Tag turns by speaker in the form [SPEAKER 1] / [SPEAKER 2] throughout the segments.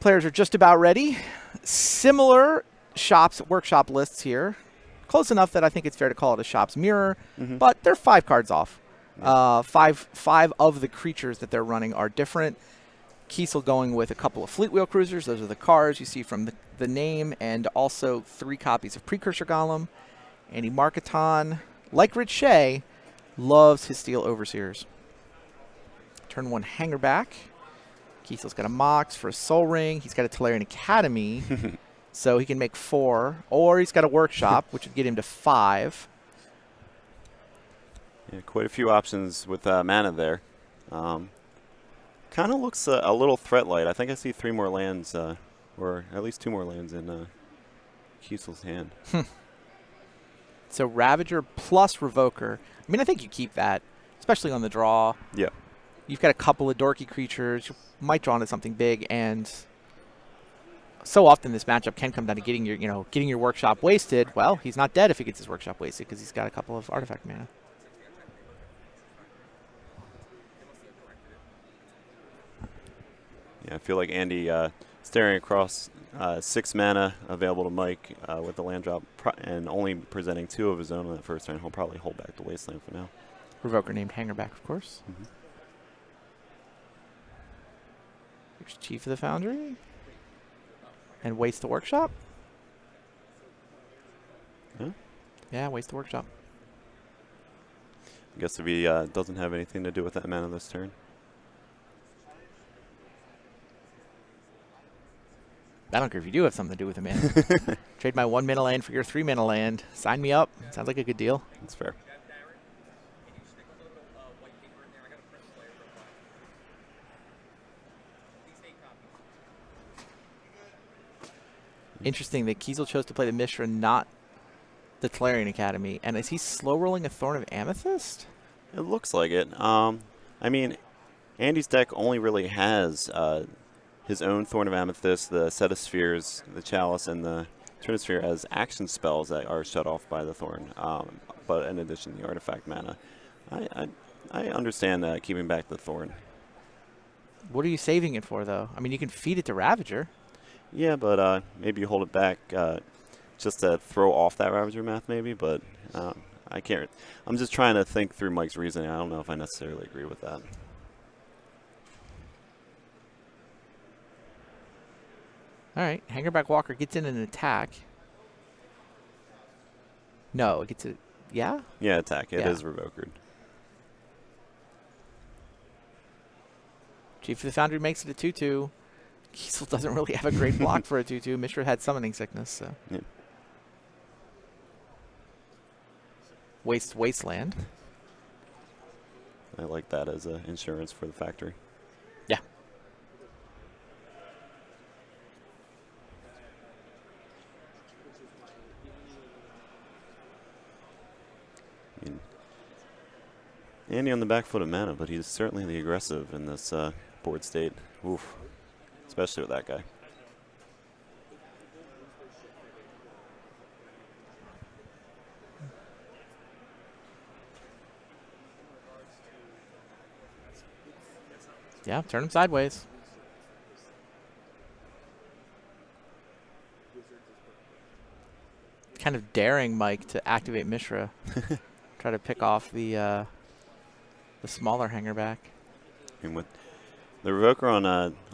[SPEAKER 1] Players are just about ready. Similar workshop lists here. Close enough that I think it's fair to call it a shop's mirror, but they're 5 cards off.
[SPEAKER 2] Yeah.
[SPEAKER 1] Five of the creatures that they're running are different. Kiesel going with a couple of Fleet Wheel Cruisers. Those are the cars you see from the name, and also 3 copies of Precursor Golem. Andy Marketon, like Rich Shea, loves his Steel Overseers. Turn 1 Hangerback. Kiesel's got a Mox for a Soul Ring. He's got a Tolarian Academy, so he can make 4. Or he's got a Workshop, which would get him to 5.
[SPEAKER 2] Yeah, quite a few options with mana there. Kind of looks a little threat light. I think I see 3 more lands, or at least 2 more lands in Kiesel's hand.
[SPEAKER 1] So Ravager plus Revoker. I mean, I think you keep that, especially on the draw.
[SPEAKER 2] Yeah.
[SPEAKER 1] You've got a couple of dorky creatures. You might draw into something big, and so often this matchup can come down to getting your Workshop wasted. Well, he's not dead if he gets his Workshop wasted because he's got a couple of artifact mana.
[SPEAKER 2] Yeah, I feel like Andy staring across 6 mana available to Mike with the land drop and only presenting 2 of his own on that first turn. He'll probably hold back the Wasteland for now.
[SPEAKER 1] Revoker named Hangerback, of course. Here's Chief of the Foundry. And waste the Workshop.
[SPEAKER 2] Yeah.
[SPEAKER 1] Yeah, waste the Workshop.
[SPEAKER 2] I guess if he doesn't have anything to do with that mana this turn.
[SPEAKER 1] I don't care if you do have something to do with a mana. Trade my 1 mana land for your 3 mana land. Sign me up. Sounds like a good deal.
[SPEAKER 2] That's fair.
[SPEAKER 1] Interesting that Kiesel chose to play the Mishra, not the Tolarian Academy. And is he slow rolling a Thorn of Amethyst?
[SPEAKER 2] It looks like it. I mean, Andy's deck only really has his own Thorn of Amethyst, the Set of Spheres, the Chalice, and the Trinisphere as action spells that are shut off by the Thorn. But in addition, the artifact mana. I understand keeping back the Thorn.
[SPEAKER 1] What are you saving it for, though? I mean, you can feed it to Ravager.
[SPEAKER 2] Yeah, but maybe you hold it back just to throw off that Ravager math, maybe. But I can't. I'm just trying to think through Mike's reasoning. I don't know if I necessarily agree with that.
[SPEAKER 1] All right, Hangerback Walker gets in an attack. No, it gets a... Yeah?
[SPEAKER 2] Yeah, attack. It
[SPEAKER 1] Yeah.
[SPEAKER 2] is revokered.
[SPEAKER 1] Chief of the Foundry makes it a 2/2. Kiesel doesn't really have a great block for a 2/2. Mishra had Summoning Sickness, so...
[SPEAKER 2] Yeah.
[SPEAKER 1] Wasteland.
[SPEAKER 2] I like that as insurance for the factory.
[SPEAKER 1] Yeah.
[SPEAKER 2] I mean, Andy on the back foot of mana, but he's certainly the aggressive in this board state. Oof. Especially with that guy.
[SPEAKER 1] Yeah, turn him sideways. Kind of daring Mike to activate Mishra. Try to pick off the smaller Hangerback.
[SPEAKER 2] And with the Revoker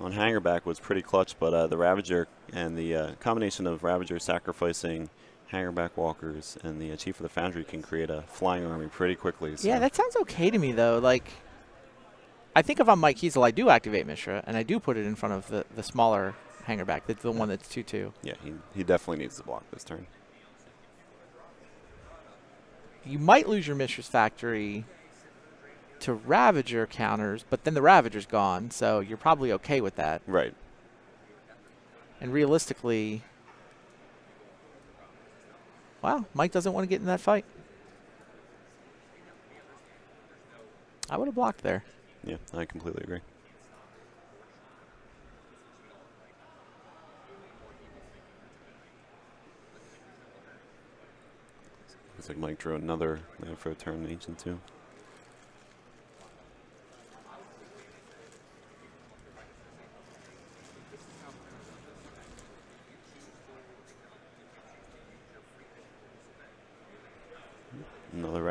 [SPEAKER 2] on Hangerback was pretty clutch, but the Ravager and the combination of Ravager sacrificing Hangerback Walkers and the Chief of the Foundry can create a flying army pretty quickly. So.
[SPEAKER 1] Yeah, that sounds okay to me, though. Like, I think if I'm Mike Kiesel, I do activate Mishra, and I do put it in front of the smaller Hangerback. That's the one that's 2/2.
[SPEAKER 2] Yeah, he definitely needs to block this turn.
[SPEAKER 1] You might lose your Mishra's Factory to Ravager counters, but then the Ravager's gone, so you're probably okay with that.
[SPEAKER 2] Right.
[SPEAKER 1] And realistically, well, Mike doesn't want to get in that fight. I would have blocked there.
[SPEAKER 2] Yeah, I completely agree. Looks like Mike drew another land for a turn, Ancient 2.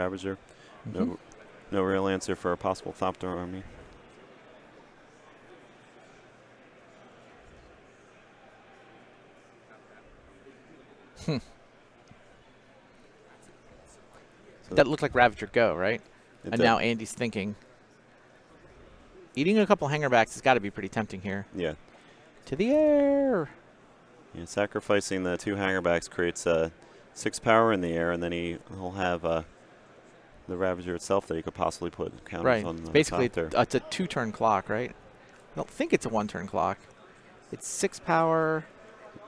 [SPEAKER 2] Ravager. No real answer for a possible Thopter army. So
[SPEAKER 1] that looked like Ravager go, right? And now Andy's thinking. Eating a couple hangerbacks has got to be pretty tempting here.
[SPEAKER 2] Yeah.
[SPEAKER 1] To the air.
[SPEAKER 2] Yeah, sacrificing the 2 hangerbacks creates 6 power in the air, and then he'll have the Ravager itself that he could possibly put counters on the
[SPEAKER 1] Basically,
[SPEAKER 2] top there.
[SPEAKER 1] it's a 2-turn clock, right? I don't think it's a 1-turn clock. It's 6 power.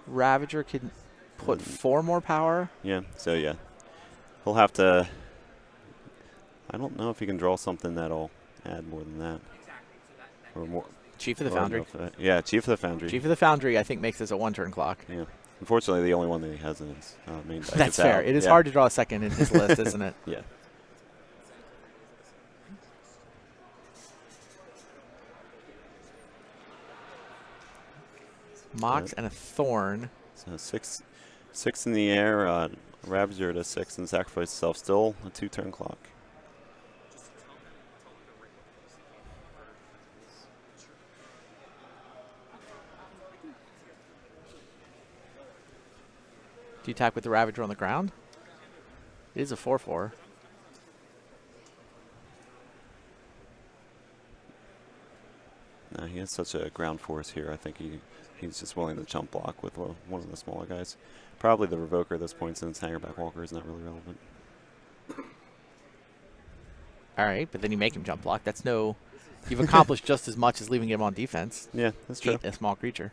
[SPEAKER 1] Ravager can put 4 more power.
[SPEAKER 2] Yeah, so yeah. He'll have to... I don't know if he can draw something that'll add more than that. Or more.
[SPEAKER 1] Chief of the Foundry.
[SPEAKER 2] Yeah, Chief of the Foundry.
[SPEAKER 1] Chief of the Foundry, I think, makes this a 1-turn clock.
[SPEAKER 2] Yeah. Unfortunately, the only one that he has in his main deck.
[SPEAKER 1] That's fair. It is hard to draw a second in his list, isn't it?
[SPEAKER 2] Yeah.
[SPEAKER 1] Mox and a Thorn.
[SPEAKER 2] So 6 in the air, Ravager to 6 and sacrifice itself. Still a 2-turn clock.
[SPEAKER 1] Do you attack with the Ravager on the ground? It is a 4/4.
[SPEAKER 2] No, he has such a ground force here. I think he's just willing to jump block with one of the smaller guys. Probably the Revoker at this point, since Hangerback Walker is not really relevant.
[SPEAKER 1] All right, but then you make him jump block. That's no... You've accomplished just as much as leaving him on defense.
[SPEAKER 2] Yeah, that's true.
[SPEAKER 1] Eat a small creature.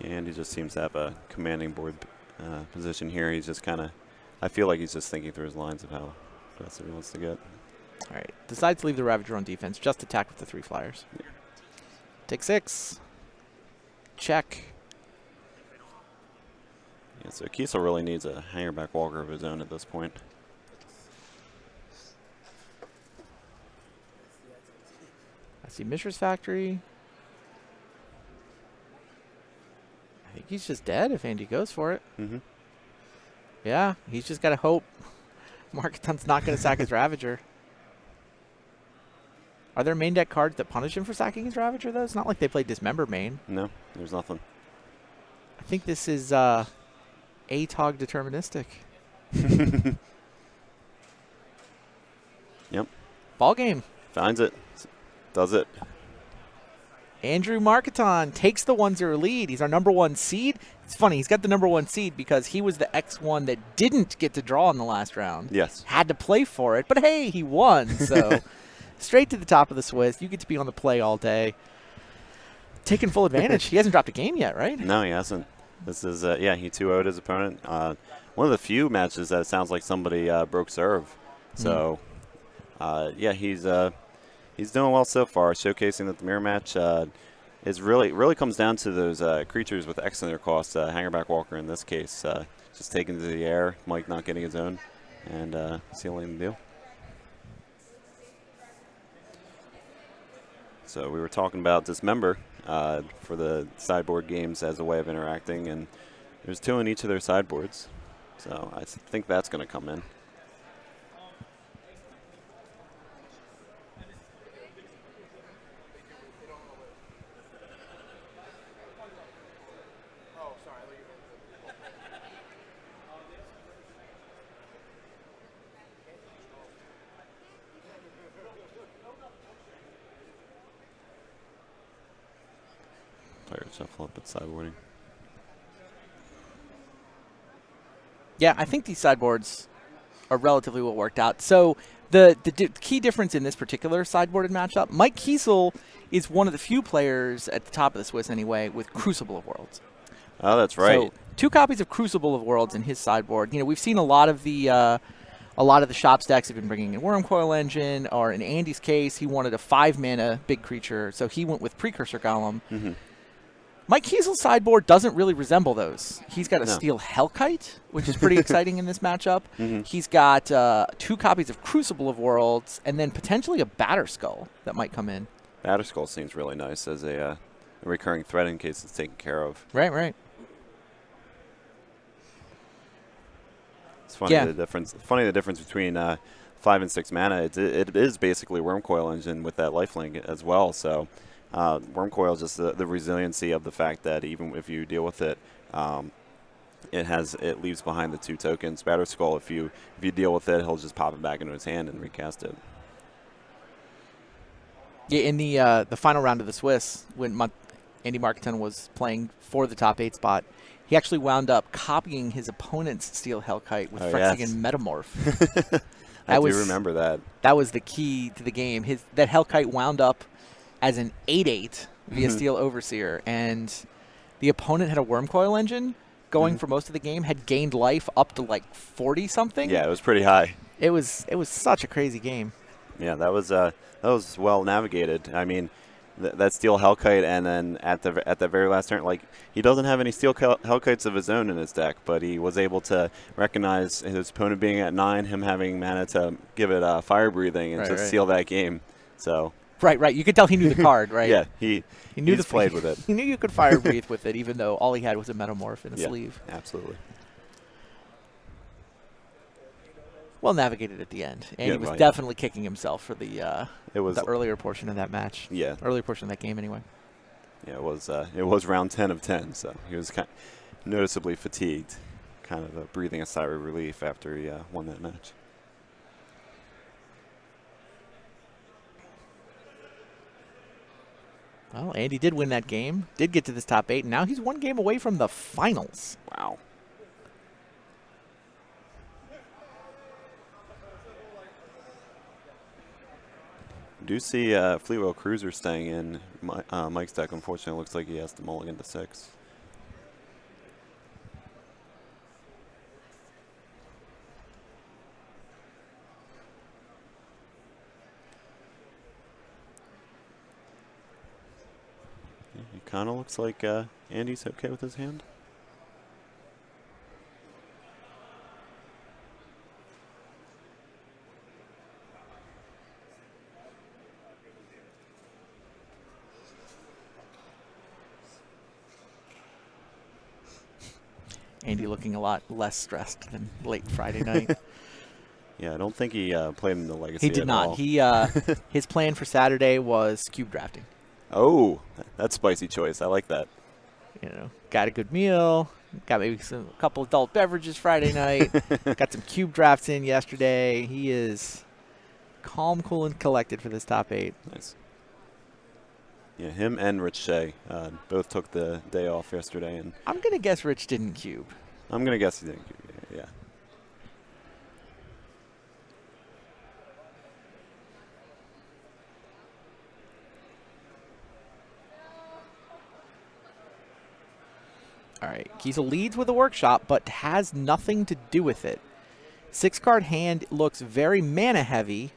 [SPEAKER 2] And he just seems to have a commanding board position here. He's just kind of... I feel like he's just thinking through his lines of how aggressive he wants to get.
[SPEAKER 1] All right. Decides to leave the Ravager on defense. Just attack with the 3 flyers.
[SPEAKER 2] Yeah.
[SPEAKER 1] Take 6. Check.
[SPEAKER 2] Yeah, so Kiesel really needs a Hangerback Walker of his own at this point.
[SPEAKER 1] I see Mishra's Factory. I think he's just dead if Andy goes for it.
[SPEAKER 2] Mm-hmm.
[SPEAKER 1] Yeah, he's just got to hope Marketon's not going to sack his Ravager. Are there main deck cards that punish him for sacking his Ravager, though? It's not like they play Dismember main.
[SPEAKER 2] No, there's nothing.
[SPEAKER 1] I think this is ATOG deterministic.
[SPEAKER 2] Yep.
[SPEAKER 1] Ball game.
[SPEAKER 2] Finds it. Does it.
[SPEAKER 1] Andrew Marketon takes the 1-0 lead. He's our #1 seed. It's funny, he's got the #1 seed because he was the X1 that didn't get to draw in the last round.
[SPEAKER 2] Yes.
[SPEAKER 1] Had to play for it, but hey, he won. So straight to the top of the Swiss. You get to be on the play all day. Taking full advantage. He hasn't dropped a game yet, right?
[SPEAKER 2] No, he hasn't. This is, yeah, he 2-0'd his opponent. One of the few matches that it sounds like somebody broke serve. So, yeah, he's doing well so far, showcasing that the mirror match is really comes down to those creatures with X in their cost. Hangerback Walker in this case, just taking to the air, Mike not getting his own, and sealing the deal. So we were talking about Dismember for the sideboard games as a way of interacting, and there's 2 in each of their sideboards. So I think that's going to come in. Player shuffle up at sideboarding.
[SPEAKER 1] Yeah, I think these sideboards are relatively well worked out. So the key difference in this particular sideboarded matchup, Mike Kiesel is one of the few players at the top of the Swiss anyway with Crucible of Worlds.
[SPEAKER 2] Oh, that's right.
[SPEAKER 1] So 2 copies of Crucible of Worlds in his sideboard. You know, we've seen a lot of the shop stacks have been bringing in Wormcoil Engine, or in Andy's case, he wanted a 5-mana big creature, so he went with Precursor Golem.
[SPEAKER 2] Mm-hmm.
[SPEAKER 1] Mike Kiesel's sideboard doesn't really resemble those. He's got a Steel Hellkite, which is pretty exciting in this matchup.
[SPEAKER 2] Mm-hmm.
[SPEAKER 1] He's got 2 copies of Crucible of Worlds, and then potentially a Batterskull that might come in.
[SPEAKER 2] Batterskull seems really nice as a recurring threat in case it's taken care of.
[SPEAKER 1] Right, right.
[SPEAKER 2] It's funny the difference. Funny the difference between 5 and 6 mana. It is basically Wormcoil Engine with that lifelink as well. So Wormcoil is just the resiliency of the fact that even if you deal with it, it leaves behind the 2 tokens. Batterskull, if you deal with it, he'll just pop it back into his hand and recast it.
[SPEAKER 1] Yeah, in the final round of the Swiss, when Andy Marketon was playing for the top 8 spot, he actually wound up copying his opponent's Steel Hellkite with Phyrexian Metamorph.
[SPEAKER 2] I do remember that.
[SPEAKER 1] That was the key to the game. That Hellkite wound up as an 8/8 via Steel Overseer, and the opponent had a Wormcoil Engine going for most of the game, had gained life up to like 40-something.
[SPEAKER 2] Yeah, it was pretty high.
[SPEAKER 1] It was such a crazy game.
[SPEAKER 2] Yeah, that was well navigated. I mean, that Steel Hellkite, and then at the very last turn, like, he doesn't have any Steel Hellkites of his own in his deck, but he was able to recognize his opponent being at 9, him having mana to give it fire breathing and seal that game. So
[SPEAKER 1] right. You could tell he knew the card, right?
[SPEAKER 2] Yeah, he knew played with it.
[SPEAKER 1] He knew you could fire breathe with it, even though all he had was a Metamorph in a sleeve.
[SPEAKER 2] Absolutely.
[SPEAKER 1] Well navigated at the end, and he was definitely kicking himself for the earlier portion of that match.
[SPEAKER 2] Yeah,
[SPEAKER 1] earlier portion of that game, anyway.
[SPEAKER 2] Yeah, it was round 10 of 10, so he was noticeably fatigued, kind of breathing a sigh of relief after he won that match.
[SPEAKER 1] Well, Andy did win that game, did get to this top 8, and now he's 1 game away from the finals.
[SPEAKER 2] Wow. Do see Fleetwheel Cruiser staying in Mike's deck. Unfortunately, it looks like he has to mulligan to 6. Yeah, it kind of looks like Andy's okay with his hand.
[SPEAKER 1] Andy looking a lot less stressed than late Friday night.
[SPEAKER 2] Yeah, I don't think he played in the Legacy.
[SPEAKER 1] He did not.
[SPEAKER 2] All.
[SPEAKER 1] He his plan for Saturday was cube drafting.
[SPEAKER 2] Oh, that's spicy choice. I like that.
[SPEAKER 1] You know, got a good meal, got maybe a couple adult beverages Friday night, got some cube drafts in yesterday. He is calm, cool, and collected for this top 8.
[SPEAKER 2] Nice. Yeah, him and Rich Shea both took the day off yesterday, and
[SPEAKER 1] I'm gonna guess Rich didn't cube.
[SPEAKER 2] I'm gonna guess he didn't cube. Yeah.
[SPEAKER 1] All right, Kiesel leads with a workshop, but has nothing to do with it. 6-card hand looks very mana heavy,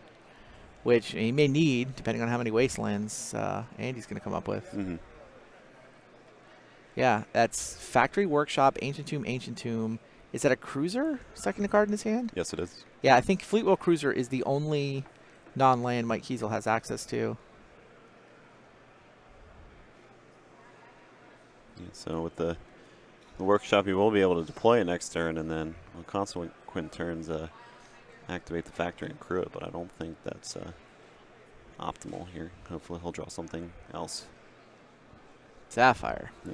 [SPEAKER 1] which he may need, depending on how many Wastelands Andy's going to come up with. Yeah, that's Factory Workshop, Ancient Tomb. Is that a Cruiser, second card in his hand?
[SPEAKER 2] Yes, it is.
[SPEAKER 1] Yeah, I think Fleetwheel Cruiser is the only non-land Mike Kiesel has access to.
[SPEAKER 2] Yeah, so with the workshop, you will be able to deploy it next turn, and then on consequent turns, activate the factory and crew it. But I don't think that's optimal here. Hopefully, he'll draw something else.
[SPEAKER 1] Sapphire.
[SPEAKER 2] Yeah.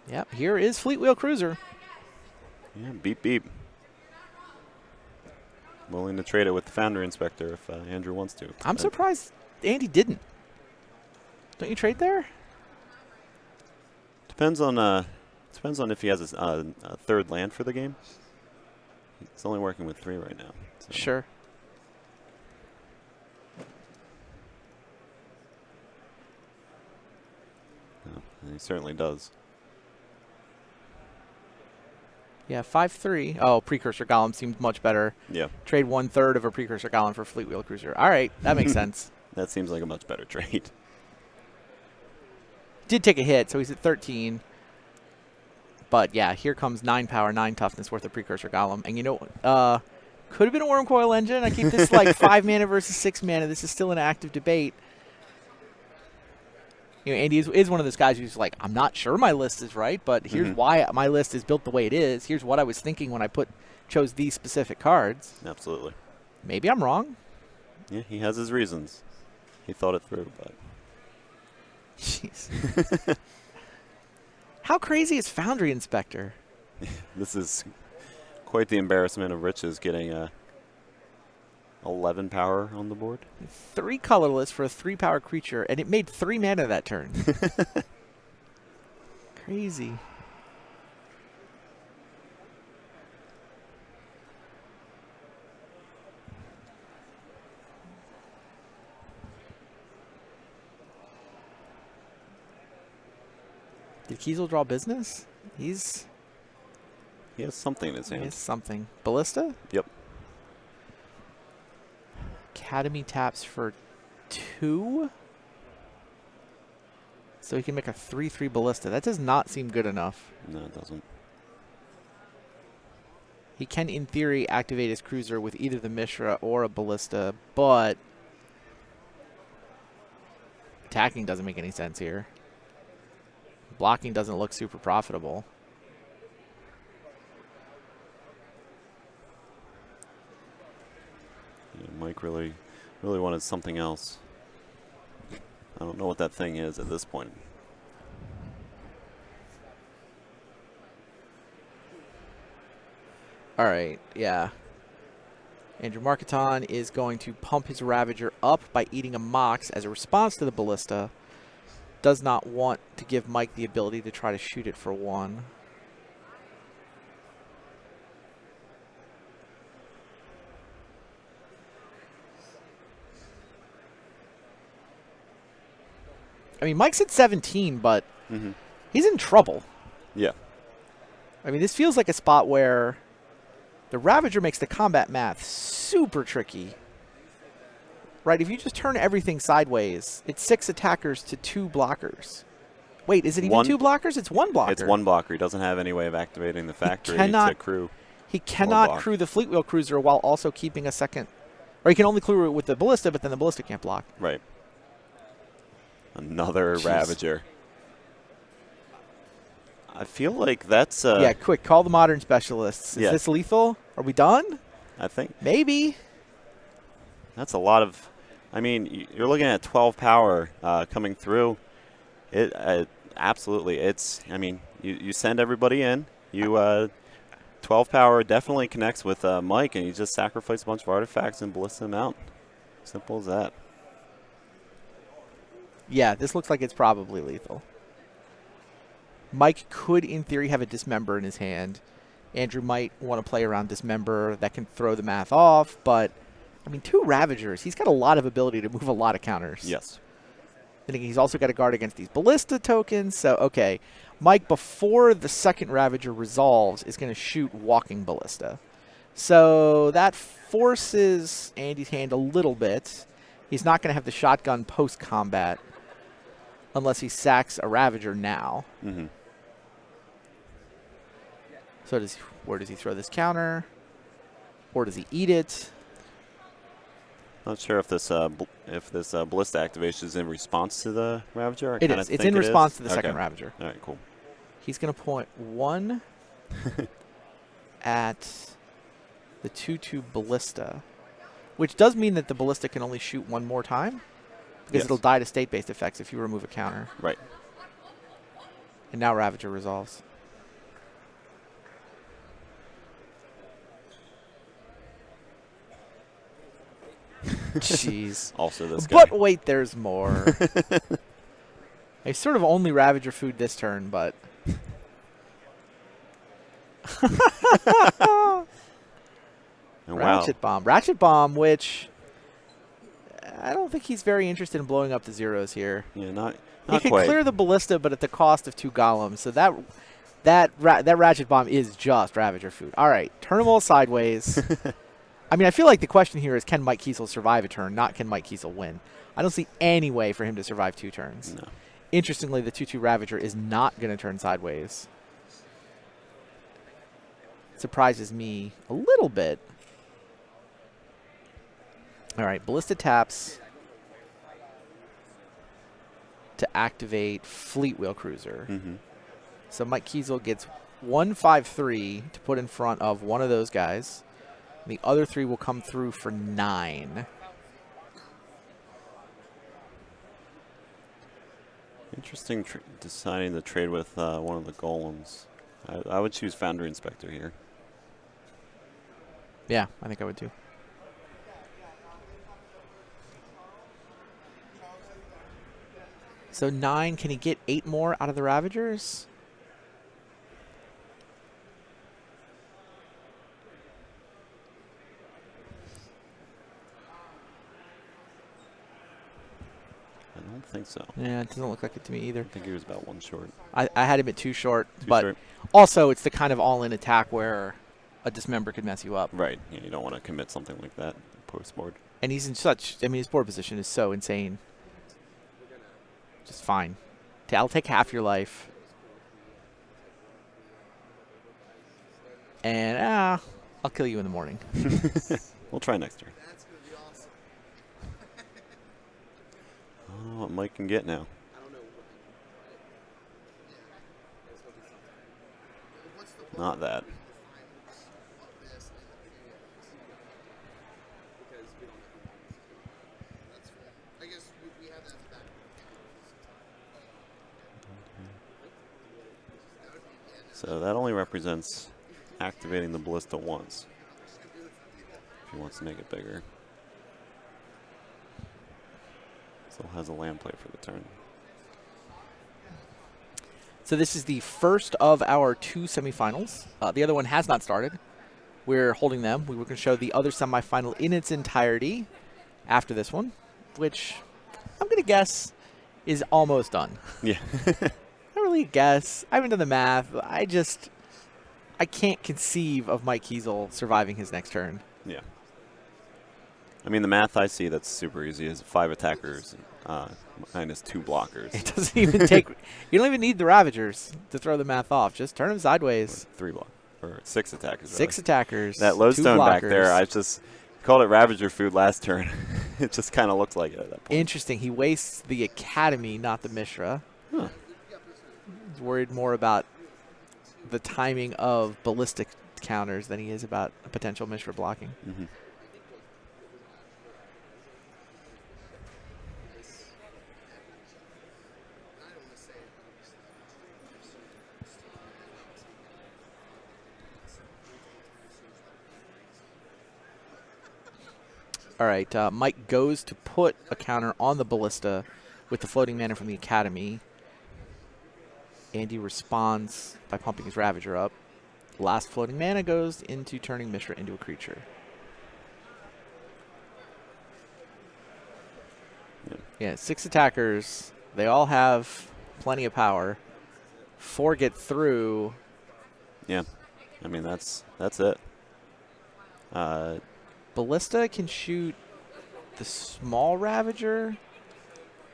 [SPEAKER 1] Yep. Here is Fleetwheel Cruiser.
[SPEAKER 2] Yeah. Beep beep. Willing to trade it with the Foundry Inspector if Andrew wants to.
[SPEAKER 1] I'm surprised Andy didn't. Don't you trade there?
[SPEAKER 2] Depends on if he has a third land for the game. He's only working with 3 right now. So.
[SPEAKER 1] Sure.
[SPEAKER 2] Yeah, and he certainly does.
[SPEAKER 1] Yeah, 5/3. Oh, Precursor Golem seems much better.
[SPEAKER 2] Yeah.
[SPEAKER 1] Trade 1/3 of a Precursor Golem for Fleetwheel Cruiser. All right, that makes sense.
[SPEAKER 2] That seems like a much better trade.
[SPEAKER 1] Did take a hit, so he's at 13. But yeah, here comes 9 power, 9 toughness worth of Precursor Golem. And you know, could have been a Wormcoil Engine. I keep this like 5 mana versus 6 mana. This is still an active debate. You know, Andy is one of those guys who's like, I'm not sure my list is right, but here's why my list is built the way it is. Here's what I was thinking when I chose these specific cards.
[SPEAKER 2] Absolutely.
[SPEAKER 1] Maybe I'm wrong.
[SPEAKER 2] Yeah, he has his reasons. He thought it through, but.
[SPEAKER 1] Jeez. How crazy is Foundry Inspector?
[SPEAKER 2] This is quite the embarrassment of riches, getting 11 power on the board.
[SPEAKER 1] 3 colorless for a 3-power creature, and it made 3 mana that turn. Crazy. Did Kiesel draw business?
[SPEAKER 2] He has something in his hand.
[SPEAKER 1] He has something. Ballista?
[SPEAKER 2] Yep.
[SPEAKER 1] Academy taps for 2. So he can make a 3/3 Ballista. That does not seem good enough.
[SPEAKER 2] No, it doesn't.
[SPEAKER 1] He can, in theory, activate his cruiser with either the Mishra or a Ballista, but attacking doesn't make any sense here. Blocking doesn't look super profitable.
[SPEAKER 2] Yeah, Mike really wanted something else. I don't know what that thing is at this point.
[SPEAKER 1] All right, yeah. Andrew Marketon is going to pump his Ravager up by eating a Mox as a response to the Ballista. Does not want to give Mike the ability to try to shoot it for 1. I mean, Mike's at 17, but he's in trouble.
[SPEAKER 2] Yeah.
[SPEAKER 1] I mean, this feels like a spot where the Ravager makes the combat math super tricky. Right, if you just turn everything sideways, it's 6 attackers to 2 blockers. Wait, is it even 2 blockers? It's 1 blocker.
[SPEAKER 2] It's 1 blocker. He doesn't have any way of activating the factory to crew.
[SPEAKER 1] He cannot crew the Fleetwheel Cruiser while also keeping a second. Or he can only crew it with the Ballista, but then the Ballista can't block.
[SPEAKER 2] Right. Another Ravager. I feel like that's...
[SPEAKER 1] yeah, quick, call the Modern Specialists. Is this lethal? Are we done?
[SPEAKER 2] I think.
[SPEAKER 1] Maybe.
[SPEAKER 2] That's a lot of... I mean, you're looking at 12 power coming through. It absolutely. It's... I mean, you send everybody in. You 12 power definitely connects with Mike, and you just sacrifice a bunch of artifacts and ballista him out. Simple as that.
[SPEAKER 1] Yeah, this looks like it's probably lethal. Mike could, in theory, have a Dismember in his hand. Andrew might want to play around Dismember. That can throw the math off, but, I mean, 2 Ravagers. He's got a lot of ability to move a lot of counters.
[SPEAKER 2] Yes.
[SPEAKER 1] Then again, he's also got to guard against these Ballista tokens. So, okay. Mike, before the second Ravager resolves, is going to shoot Walking Ballista. So that forces Andy's hand a little bit. He's not going to have the shotgun post-combat unless he sacks a Ravager now. So where does he throw this counter? Or does he eat it?
[SPEAKER 2] Not sure if this Ballista activation is in response to the Ravager.
[SPEAKER 1] It is. It's in response to the second Ravager.
[SPEAKER 2] All right, cool.
[SPEAKER 1] He's going to point 1 at the 2/2 Ballista, which does mean that the Ballista can only shoot 1 more time because it'll die to state-based effects if you remove a counter.
[SPEAKER 2] Right.
[SPEAKER 1] And now Ravager resolves. Jeez.
[SPEAKER 2] Also this guy.
[SPEAKER 1] But wait, there's more. I sort of only Ravager food this turn, but... Ratchet Bomb. Ratchet Bomb, which... I don't think he's very interested in blowing up the zeros here.
[SPEAKER 2] Yeah, not
[SPEAKER 1] he can
[SPEAKER 2] quite.
[SPEAKER 1] clear the Ballista, but at the cost of 2 Golems. So that Ratchet Bomb is just Ravager food. All right, turn them all sideways. I mean, I feel like the question here is, can Mike Kiesel survive a turn, not can Mike Kiesel win? I don't see any way for him to survive 2 turns.
[SPEAKER 2] No.
[SPEAKER 1] Interestingly, the 2/2 Ravager is not going to turn sideways. Surprises me a little bit. All right, Ballista taps. to activate Fleet Wheel Cruiser.
[SPEAKER 2] Mm-hmm.
[SPEAKER 1] So Mike Kiesel gets 153 to put in front of one of those guys. The other 3 will come through for 9.
[SPEAKER 2] Interesting deciding to trade with one of the golems. I would choose Foundry Inspector here.
[SPEAKER 1] Yeah, I think I would too. So 9, can he get 8 more out of the Ravagers?
[SPEAKER 2] I don't think so.
[SPEAKER 1] Yeah, it doesn't look like it to me either.
[SPEAKER 2] I think he was about 1 short.
[SPEAKER 1] I had him at 2 short,
[SPEAKER 2] Too
[SPEAKER 1] but
[SPEAKER 2] short.
[SPEAKER 1] also it's the kind of all-in attack where a Dismember could mess you up.
[SPEAKER 2] Right. Yeah, you don't want to commit something like that post-board.
[SPEAKER 1] And he's in such, I mean, his board position is so insane. Just fine. I'll take half your life. And I'll kill you in the morning.
[SPEAKER 2] We'll try next turn. Oh, what Mike can get now. Not that. So that only represents activating the Ballista once. If he wants to make it bigger. Still has a land play for the turn.
[SPEAKER 1] So this is the first of our 2 semifinals. The other one has not started. We're holding them. We were going to show the other semifinal in its entirety after this one, which I'm going to guess is almost done.
[SPEAKER 2] Yeah.
[SPEAKER 1] I don't really guess. I haven't done the math. I can't conceive of Mike Kiesel surviving his next turn.
[SPEAKER 2] Yeah. I mean, the math I see that's super easy is 5 attackers minus 2 blockers.
[SPEAKER 1] It doesn't even take. You don't even need the Ravagers to throw the math off. Just turn them sideways.
[SPEAKER 2] 3 block or 6 attackers.
[SPEAKER 1] 6 attackers.
[SPEAKER 2] That
[SPEAKER 1] 2
[SPEAKER 2] lodestone back
[SPEAKER 1] blockers.
[SPEAKER 2] there, I just called it Ravager food last turn. It just kind of looked like it at that point.
[SPEAKER 1] Interesting. He wastes the Academy, not the Mishra.
[SPEAKER 2] Huh.
[SPEAKER 1] He's worried more about the timing of ballistic counters than he is about a potential Mishra blocking.
[SPEAKER 2] Mm-hmm.
[SPEAKER 1] All right, Mike goes to put a counter on the Ballista with the floating mana from the Academy. Andy responds by pumping his Ravager up. Last floating mana goes into turning Mishra into a creature. Yeah, 6 attackers. They all have plenty of power. 4 get through.
[SPEAKER 2] Yeah. I mean, that's it.
[SPEAKER 1] Ballista can shoot the small Ravager,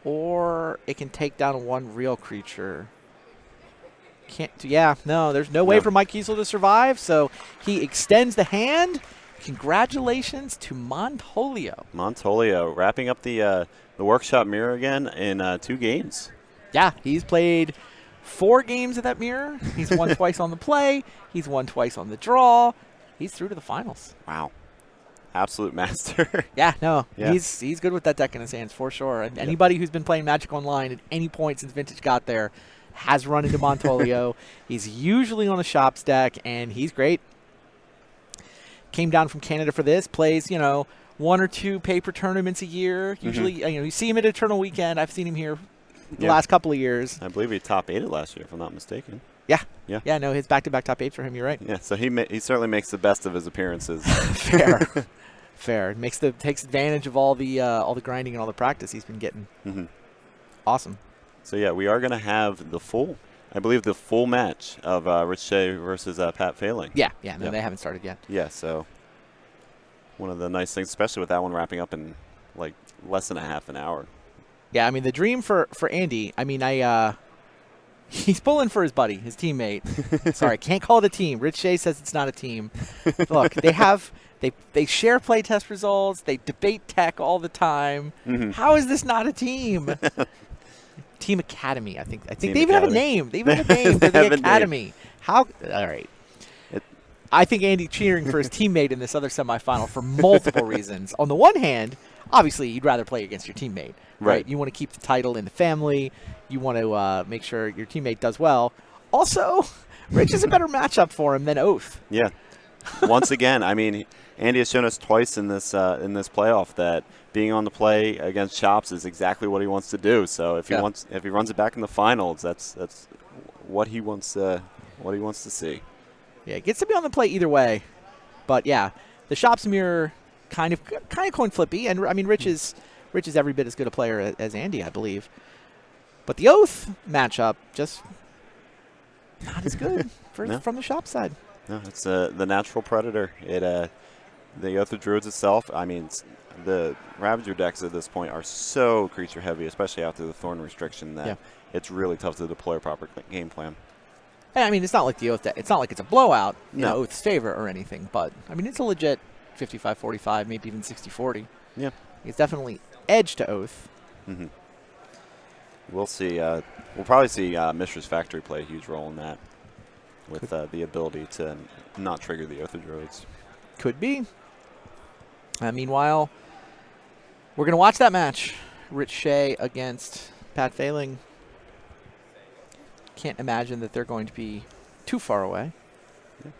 [SPEAKER 1] or it can take down 1 real creature. There's no way for Mike Kiesel to survive, so he extends the hand. Congratulations to Montolio.
[SPEAKER 2] Montolio wrapping up the workshop mirror again in 2 games.
[SPEAKER 1] Yeah, he's played 4 games of that mirror. He's won twice on the play. He's won twice on the draw. He's through to the finals.
[SPEAKER 2] Wow. Absolute master.
[SPEAKER 1] Yeah,
[SPEAKER 2] Yeah.
[SPEAKER 1] He's good with that deck in his hands for sure. And anybody who's been playing Magic Online at any point since Vintage got there has run into Montolio. He's usually on a Shops deck, and he's great. Came down from Canada for this. Plays, 1 or 2 paper tournaments a year. Usually, you see him at Eternal Weekend. I've seen him here the last couple of years.
[SPEAKER 2] I believe he top 8 last year, if I'm not mistaken.
[SPEAKER 1] Yeah, no, his back-to-back top 8 for him. You're right.
[SPEAKER 2] Yeah, so he certainly makes the best of his appearances.
[SPEAKER 1] Fair. Takes advantage of all the grinding and all the practice he's been getting.
[SPEAKER 2] Mm-hmm.
[SPEAKER 1] Awesome.
[SPEAKER 2] So yeah, we are going to have the full match of Rich Shea versus Pat Failing.
[SPEAKER 1] Yeah, they haven't started yet.
[SPEAKER 2] Yeah, so one of the nice things, especially with that one wrapping up in like less than a half an hour.
[SPEAKER 1] Yeah, I mean, the dream for Andy, I mean, he's pulling for his buddy, his teammate. Sorry, can't call it a team. Rich Shea says it's not a team. Look, they share playtest results. They debate tech all the time.
[SPEAKER 2] Mm-hmm.
[SPEAKER 1] How is this not a team? Team Academy. I think
[SPEAKER 2] Team
[SPEAKER 1] they even have a
[SPEAKER 2] Academy.
[SPEAKER 1] name. They even have a name for
[SPEAKER 2] They have
[SPEAKER 1] the
[SPEAKER 2] a name.
[SPEAKER 1] Academy. How? All right. I think Andy cheering for his teammate in this other semifinal for multiple reasons. On the one hand, obviously you'd rather play against your teammate, right? You want to keep the title in the family. You want to make sure your teammate does well. Also, Rich is a better matchup for him than Oath.
[SPEAKER 2] Yeah. Once again, I mean, Andy has shown us twice in this playoff that being on the play against Chops is exactly what he wants to do. So if he runs it back in the finals, that's what he wants to see.
[SPEAKER 1] Yeah, it gets to be on the play either way. But yeah, the Shops mirror kind of coin flippy, and I mean Rich is every bit as good a player as Andy, I believe. But the Oath matchup just not as good from the Shop side.
[SPEAKER 2] No, it's the natural predator. The Oath of Druids itself, I mean, the Ravager decks at this point are so creature heavy, especially after the Thorn restriction, that it's really tough to deploy a proper game plan.
[SPEAKER 1] I mean, it's not like the Oath deck. It's not like it's a blowout in
[SPEAKER 2] No.
[SPEAKER 1] Oath's favor or anything, but I mean, it's a legit 55-45, maybe even 60-40.
[SPEAKER 2] Yeah.
[SPEAKER 1] It's definitely edge to Oath.
[SPEAKER 2] Mm-hmm. We'll see. We'll probably see Mishra's Factory play a huge role in that, with the ability to not trigger the Oath of Druids.
[SPEAKER 1] Could be. Meanwhile, we're going to watch that match. Rich Shea against Pat Failing. Can't imagine that they're going to be too far away.
[SPEAKER 2] Yeah.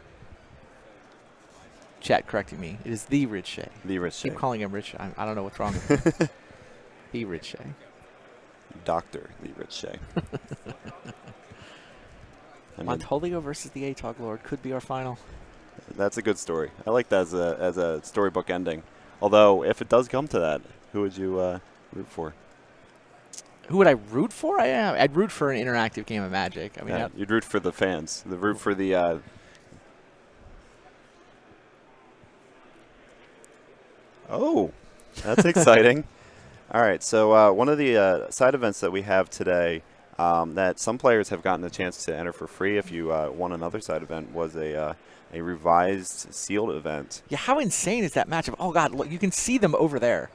[SPEAKER 1] Chat correcting me. It is the Rich Shea.
[SPEAKER 2] The Rich Shea.
[SPEAKER 1] Keep calling him Rich. I don't know what's wrong with him. The Rich Shea.
[SPEAKER 2] Dr. The Rich Shea.
[SPEAKER 1] Montolio versus the Atog Lord could be our final.
[SPEAKER 2] That's a good story. I like that as a storybook ending. Although, if it does come to that, who would you root for?
[SPEAKER 1] Who would I root for? I'd root for an interactive game of Magic. I mean,
[SPEAKER 2] you'd root for the fans. The root for the. Oh, that's exciting! All right, so one of the side events that we have today that some players have gotten the chance to enter for free if you won another side event was a revised sealed event.
[SPEAKER 1] Yeah, how insane is that matchup? Oh God, look, you can see them over there.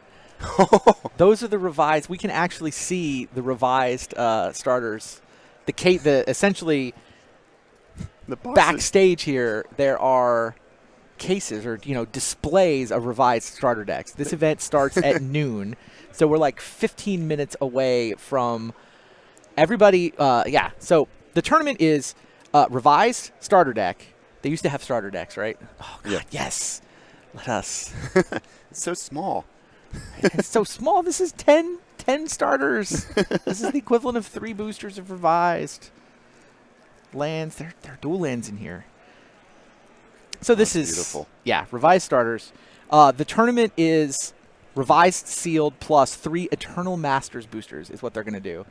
[SPEAKER 1] Those are the revised. We can actually see the revised starters. Essentially
[SPEAKER 2] The boxes.
[SPEAKER 1] backstage here, there are cases or displays of revised starter decks. This event starts at noon, so we're like 15 minutes away from everybody. So the tournament is revised starter deck. They used to have starter decks, right? Oh God, yes. Let us.
[SPEAKER 2] It's so small.
[SPEAKER 1] It's so small. This is 10 starters. This is the equivalent of 3 boosters of revised lands. There are dual lands in here. So this is
[SPEAKER 2] beautiful.
[SPEAKER 1] Revised starters. The tournament is revised sealed plus 3 Eternal Masters boosters is what they're going to do,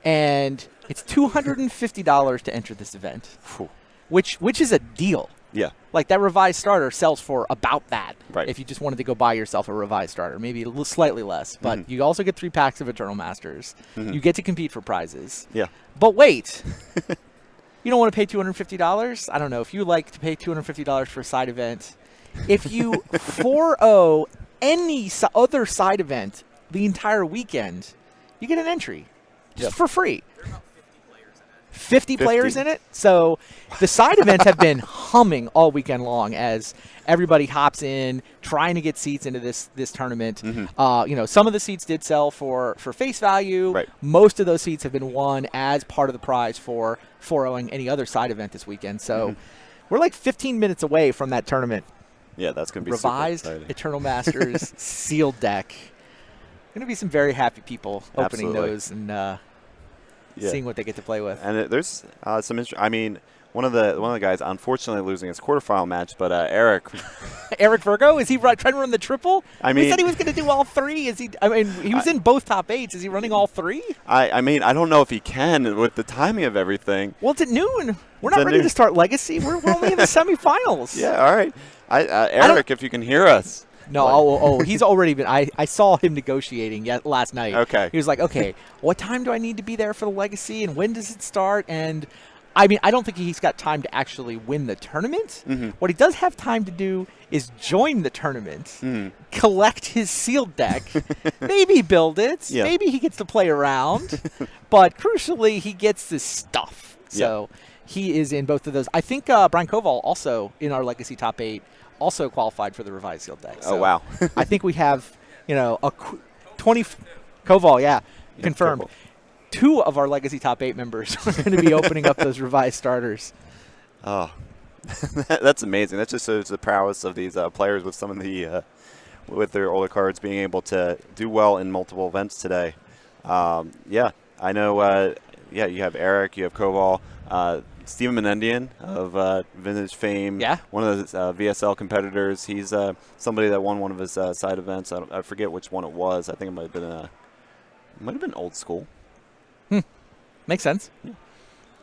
[SPEAKER 1] and it's $250 to enter this event, which is a deal.
[SPEAKER 2] Yeah.
[SPEAKER 1] Like that revised starter sells for about that.
[SPEAKER 2] Right.
[SPEAKER 1] If you just wanted to go buy yourself a revised starter, maybe slightly less. But you also get 3 packs of Eternal Masters. You get to compete for prizes.
[SPEAKER 2] Yeah.
[SPEAKER 1] But wait. You don't want to pay $250? I don't know. If you like to pay $250 for a side event, if you 4-0 any other side event the entire weekend, you get an entry just for free. 50 players in it. So the side events have been humming all weekend long as everybody hops in trying to get seats into this tournament. Some of the seats did sell for face value.
[SPEAKER 2] Right.
[SPEAKER 1] Most of those seats have been won as part of the prize for 4-0ing any other side event this weekend. So we're like 15 minutes away from that tournament.
[SPEAKER 2] Yeah, that's going to be
[SPEAKER 1] revised
[SPEAKER 2] super exciting.
[SPEAKER 1] Eternal Masters sealed deck. Going to be some very happy people opening those and seeing what they get to play with.
[SPEAKER 2] And there's some interest. I mean, one of the guys unfortunately losing his quarterfinal match, but Eric.
[SPEAKER 1] Eric Virgo, is he trying to run the triple?
[SPEAKER 2] I mean,
[SPEAKER 1] he said he was going to do all 3. Is he? I mean, he was in both top 8s. Is he running all 3?
[SPEAKER 2] I mean, I don't know if he can with the timing of everything.
[SPEAKER 1] Well, it's at noon. We're not ready to start Legacy. We're only in the semifinals.
[SPEAKER 2] Yeah, all right. Eric, if you can hear us.
[SPEAKER 1] No, he's already been. I saw him negotiating last night.
[SPEAKER 2] Okay.
[SPEAKER 1] He was like, okay, what time do I need to be there for the Legacy, and when does it start? And I mean, I don't think he's got time to actually win the tournament.
[SPEAKER 2] Mm-hmm.
[SPEAKER 1] What he does have time to do is join the tournament, collect his sealed deck, maybe build it, maybe he gets to play around, but crucially, he gets this stuff. So he is in both of those. I think Brian Koval also, in our Legacy Top 8, also qualified for the revised sealed deck. So
[SPEAKER 2] oh, wow.
[SPEAKER 1] I think we have, a 20 Koval, confirmed.
[SPEAKER 2] Koval.
[SPEAKER 1] 2 of our Legacy Top 8 members are going to be opening up those revised starters.
[SPEAKER 2] Oh, that's amazing. That just shows the prowess of these players with some of the with their older cards being able to do well in multiple events today. I know. You have Eric, you have Koval, Steven Menendian of Vintage fame.
[SPEAKER 1] Yeah.
[SPEAKER 2] One of the VSL competitors. He's somebody that won one of his side events. I forget which one it was. I think it might have been Old School.
[SPEAKER 1] Makes sense.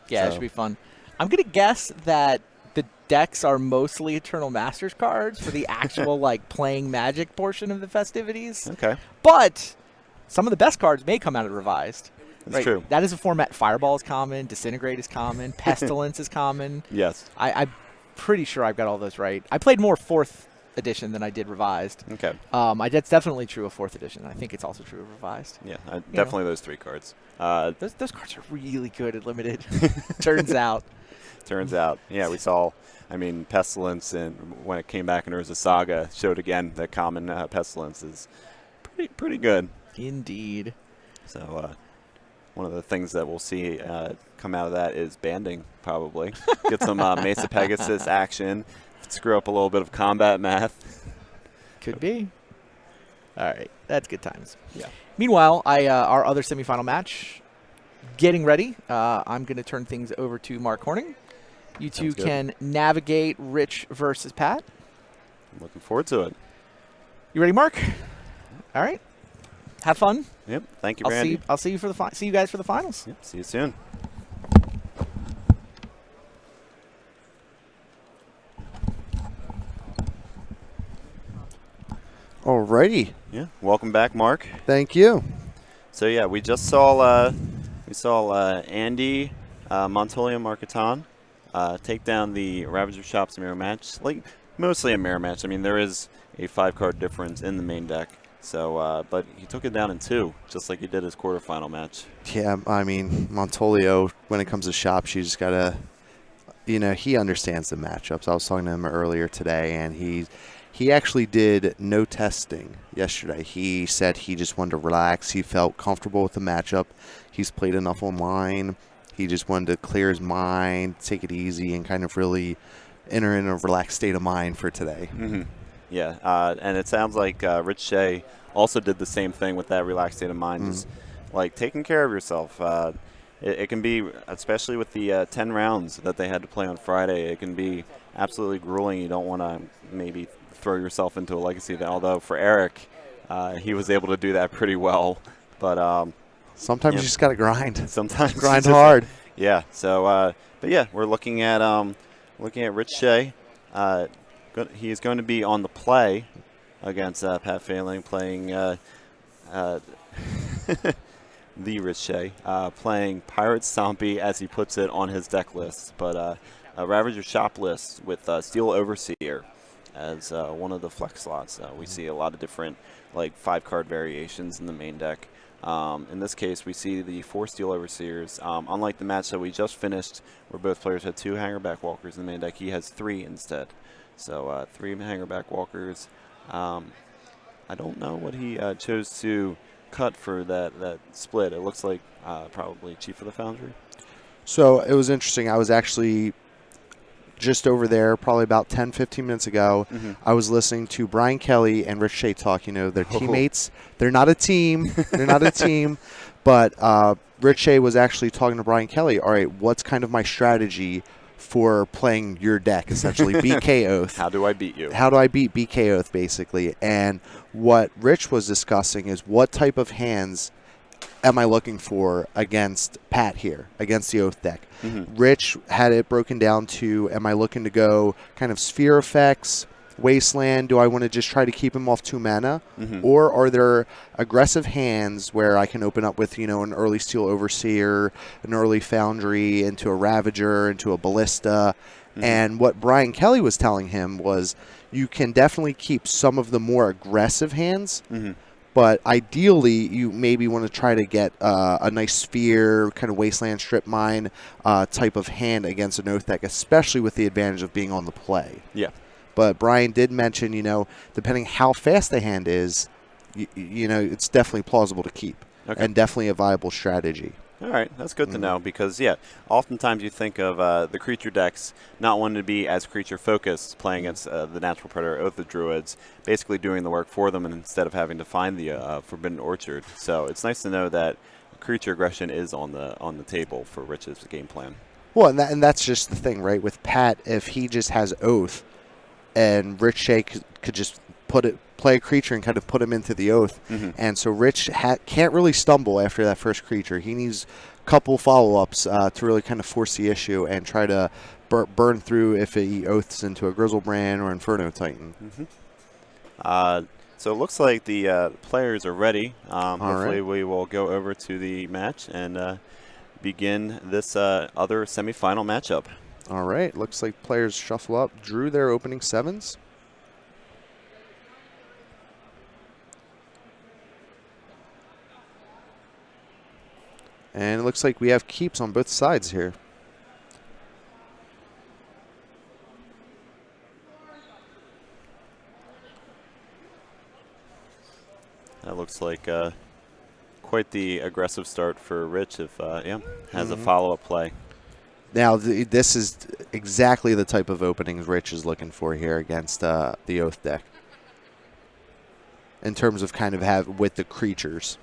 [SPEAKER 1] Yeah, it
[SPEAKER 2] So-
[SPEAKER 1] should be fun. I'm going to guess that the decks are mostly Eternal Masters cards for the actual playing Magic portion of the festivities.
[SPEAKER 2] Okay,
[SPEAKER 1] But some of the best cards may come out of revised.
[SPEAKER 2] that's true.
[SPEAKER 1] That is a format. Fireball is common. Disintegrate is common. Pestilence is common.
[SPEAKER 2] Yes.
[SPEAKER 1] I'm pretty sure I've got all those right. I played more 4th edition than I did revised.
[SPEAKER 2] Okay.
[SPEAKER 1] That's definitely true of 4th edition. I think it's also true of revised.
[SPEAKER 2] Yeah, definitely those 3 cards.
[SPEAKER 1] Those cards are really good at limited. Turns out.
[SPEAKER 2] Turns out, we saw. I mean, Pestilence, and when it came back and there was a saga, showed again that common Pestilence is pretty good.
[SPEAKER 1] Indeed.
[SPEAKER 2] So one of the things that we'll see come out of that is banding, probably. Get some Mesa Pegasus action, screw up a little bit of combat math.
[SPEAKER 1] Could be. All right. That's good times.
[SPEAKER 2] Yeah.
[SPEAKER 1] Meanwhile, our other semifinal match, getting ready. I'm going to turn things over to Mark Horning. You two
[SPEAKER 2] Sounds good.
[SPEAKER 1] can navigate Rich versus Pat.
[SPEAKER 2] I'm looking forward to it.
[SPEAKER 1] You ready, Mark? All right. Have fun.
[SPEAKER 2] Yep. Thank you, Randy.
[SPEAKER 1] I'll see you for the see you guys for the finals.
[SPEAKER 2] Yep. See you soon.
[SPEAKER 3] Alrighty.
[SPEAKER 2] Yeah. Welcome back, Mark.
[SPEAKER 3] Thank you.
[SPEAKER 2] So we just saw Andy Montoya Marketon take down the Ravager Shops mirror match, mostly a mirror match. I mean, there is a 5-card difference in the main deck. So, but he took it down in 2, just like he did his quarterfinal match.
[SPEAKER 3] Yeah, I mean, Montolio, when it comes to shops, you just got to, he understands the matchups. I was talking to him earlier today, and he actually did no testing yesterday. He said he just wanted to relax. He felt comfortable with the matchup. He's played enough online. He just wanted to clear his mind, take it easy, and kind of really enter in a relaxed state of mind for today.
[SPEAKER 2] Mm-hmm. Yeah, and it sounds like Rich Shea also did the same thing with that relaxed state of mind, just taking care of yourself. It can be, especially with the 10 rounds that they had to play on Friday, it can be absolutely grueling. You don't want to maybe throw yourself into a legacy event, although for Eric, he was able to do that pretty well. But
[SPEAKER 3] sometimes you just got to grind.
[SPEAKER 2] Sometimes
[SPEAKER 3] grind hard.
[SPEAKER 2] Yeah. So, we're looking at Rich Shea. He is going to be on the play against Pat Failing, playing the Rich Shea, playing Pirate Stompy, as he puts it on his deck list, but a Ravager shop list with Steel Overseer as one of the flex slots. We see a lot of different 5-card variations in the main deck. In this case, we see the 4 Steel Overseers. Unlike the match that we just finished, where both players had 2 Hangerback Walkers in the main deck, he has 3 instead. So 3 Hangerback Walkers. I don't know what he chose to cut for that split. It looks like probably Chief of the Foundry.
[SPEAKER 3] So it was interesting. I was actually just over there probably about 10, 15 minutes ago. I was listening to Brian Kelly and Rich Shea talk. They're teammates. They're not a team. They're not a team. But Rich Shea was actually talking to Brian Kelly. All right, what's kind of my strategy for playing your deck, essentially? BK Oath.
[SPEAKER 2] How do I beat you?
[SPEAKER 3] How do I beat BK Oath, basically? And what Rich was discussing is what type of hands am I looking for against Pat here, against the Oath deck. Rich had it broken down to, am I looking to go kind of sphere effects, Wasteland? Do I want to just try to keep him off 2 mana?
[SPEAKER 2] Mhm.
[SPEAKER 3] Or are there aggressive hands where I can open up with, an early Steel Overseer, an early Foundry, into a Ravager, into a Ballista? And what Brian Kelly was telling him was you can definitely keep some of the more aggressive hands, but ideally you maybe want to try to get a nice Sphere, kind of Wasteland Strip Mine type of hand against an Oath deck, especially with the advantage of being on the play.
[SPEAKER 2] Yeah.
[SPEAKER 3] But Brian did mention, depending how fast the hand is, it's definitely plausible to keep and definitely a viable strategy.
[SPEAKER 2] All right, that's good to know because, oftentimes you think of the creature decks not wanting to be as creature-focused, playing against the Natural Predator Oath of Druids, basically doing the work for them and instead of having to find the Forbidden Orchard. So it's nice to know that creature aggression is on the table for Rich's game plan.
[SPEAKER 3] Well, and that's just the thing, right? With Pat, if he just has Oath and Rich Shea could just play a creature and kind of put him into the Oath. And so Rich can't really stumble after that first creature. He needs a couple follow-ups to really kind of force the issue and try to burn through if he Oaths into a Griselbrand or Inferno Titan.
[SPEAKER 2] So it looks like the players are ready. Hopefully
[SPEAKER 3] right.
[SPEAKER 2] we will go over to the match and begin this other semifinal matchup.
[SPEAKER 3] All right. Looks like players shuffle up, drew their opening 7s. And it looks like we have keeps on both sides here.
[SPEAKER 2] That looks like quite the aggressive start for Rich if, has a follow-up play.
[SPEAKER 3] Now, this is exactly the type of openings Rich is looking for here against the Oath deck. In terms of kind of with the creatures.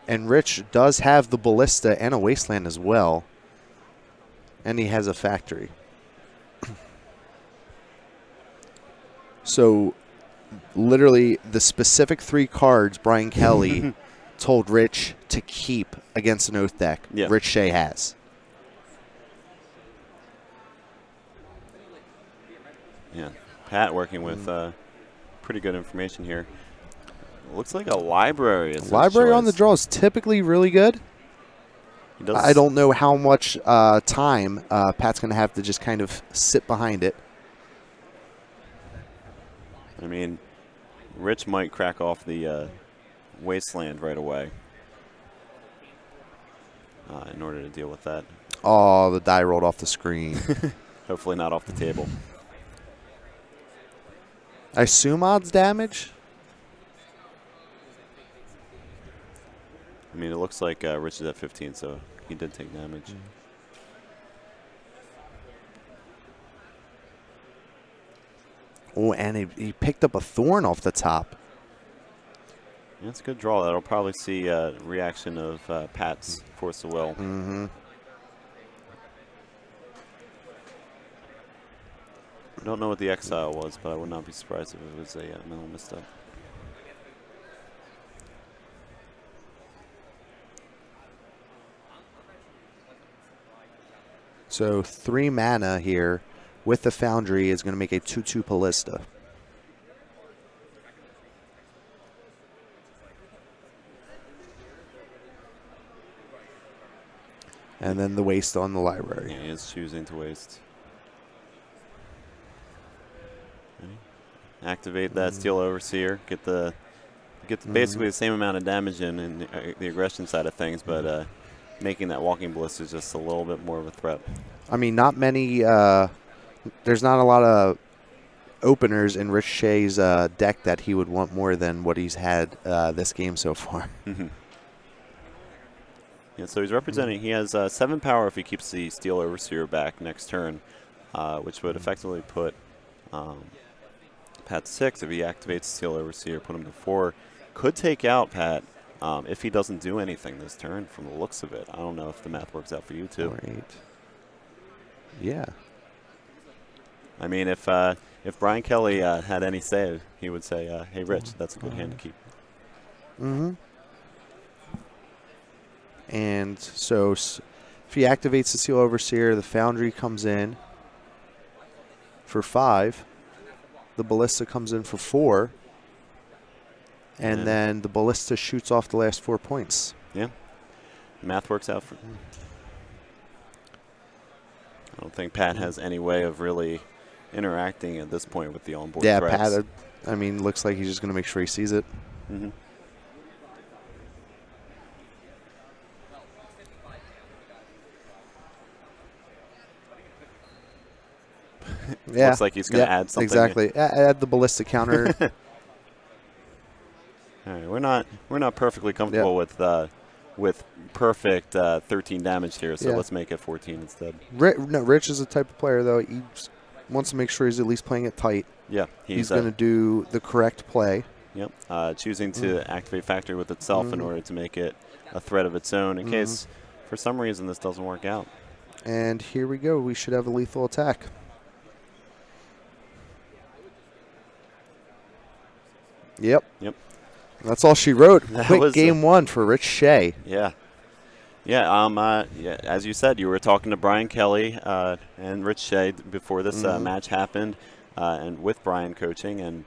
[SPEAKER 3] And Rich does have the Ballista and a Wasteland as well. And he has a Factory. So, literally, the specific 3 cards Brian Kelly told Rich to keep against an Oath deck, Rich Shea has.
[SPEAKER 2] Yeah, Pat working with pretty good information here. Looks like a library.
[SPEAKER 3] Library on the draw is typically really good. I don't know how much time Pat's going to have to just kind of sit behind it.
[SPEAKER 2] I mean, Rich might crack off the Wasteland right away in order to deal with that.
[SPEAKER 3] Oh, the die rolled off the screen.
[SPEAKER 2] Hopefully not off the table.
[SPEAKER 3] I assume odds damage?
[SPEAKER 2] I mean, it looks like Rich is at 15, so he did take damage.
[SPEAKER 3] Oh, and he picked up a Thorn off the top.
[SPEAKER 2] Yeah, it's a good draw. That'll probably see a reaction of Pat's Force of Will. I don't know what the exile was, but I would not be surprised if it was a mental misstep.
[SPEAKER 3] So 3 mana here with the Foundry is going to make a 2/2 Ballista. And then the waste on the library.
[SPEAKER 2] Yeah, he is choosing to waste. Okay. Activate that Steel Overseer. Get basically the same amount of damage in the aggression side of things, but making that Walking Ballista is just a little bit more of a threat.
[SPEAKER 3] I mean, not many. There's not a lot of openers in Rich Shea's deck that he would want more than what he's had this game so far.
[SPEAKER 2] Yeah, so he's representing. He has 7 power if he keeps the Steel Overseer back next turn, which would effectively put Pat 6 if he activates Steel Overseer, put him to 4. Could take out Pat if he doesn't do anything this turn. From the looks of it, I don't know if the math works out for you too.
[SPEAKER 3] Right. Yeah.
[SPEAKER 2] I mean, if Brian Kelly had any say, he would say, "Hey, Rich, that's a good hand to keep."
[SPEAKER 3] And so If he activates the Seal Overseer, the Foundry comes in for 5. The Ballista comes in for 4. And then the Ballista shoots off the last 4 points.
[SPEAKER 2] Yeah. Math works out for. I don't think Pat has any way of really interacting at this point with the onboard threats.
[SPEAKER 3] Pat, I mean, looks like he's just going to make sure he sees it.
[SPEAKER 2] Mm-hmm.
[SPEAKER 3] Yeah.
[SPEAKER 2] Looks like he's going to add something.
[SPEAKER 3] Exactly. Add the Ballista counter.
[SPEAKER 2] All right, we're not perfectly comfortable with perfect 13 damage here, so let's make it 14 instead.
[SPEAKER 3] Rich is the type of player, though, he wants to make sure he's at least playing it tight.
[SPEAKER 2] Yeah.
[SPEAKER 3] He's going to do the correct play.
[SPEAKER 2] Yep. Choosing to activate Factory with itself in order to make it a threat of its own in case, for some reason, this doesn't work out.
[SPEAKER 3] And here we go. We should have a lethal attack. Yep. That's all she wrote. Quick game 1 for Rich Shea.
[SPEAKER 2] Yeah. As you said, you were talking to Brian Kelly and Rich Shea before this match happened, and with Brian coaching. And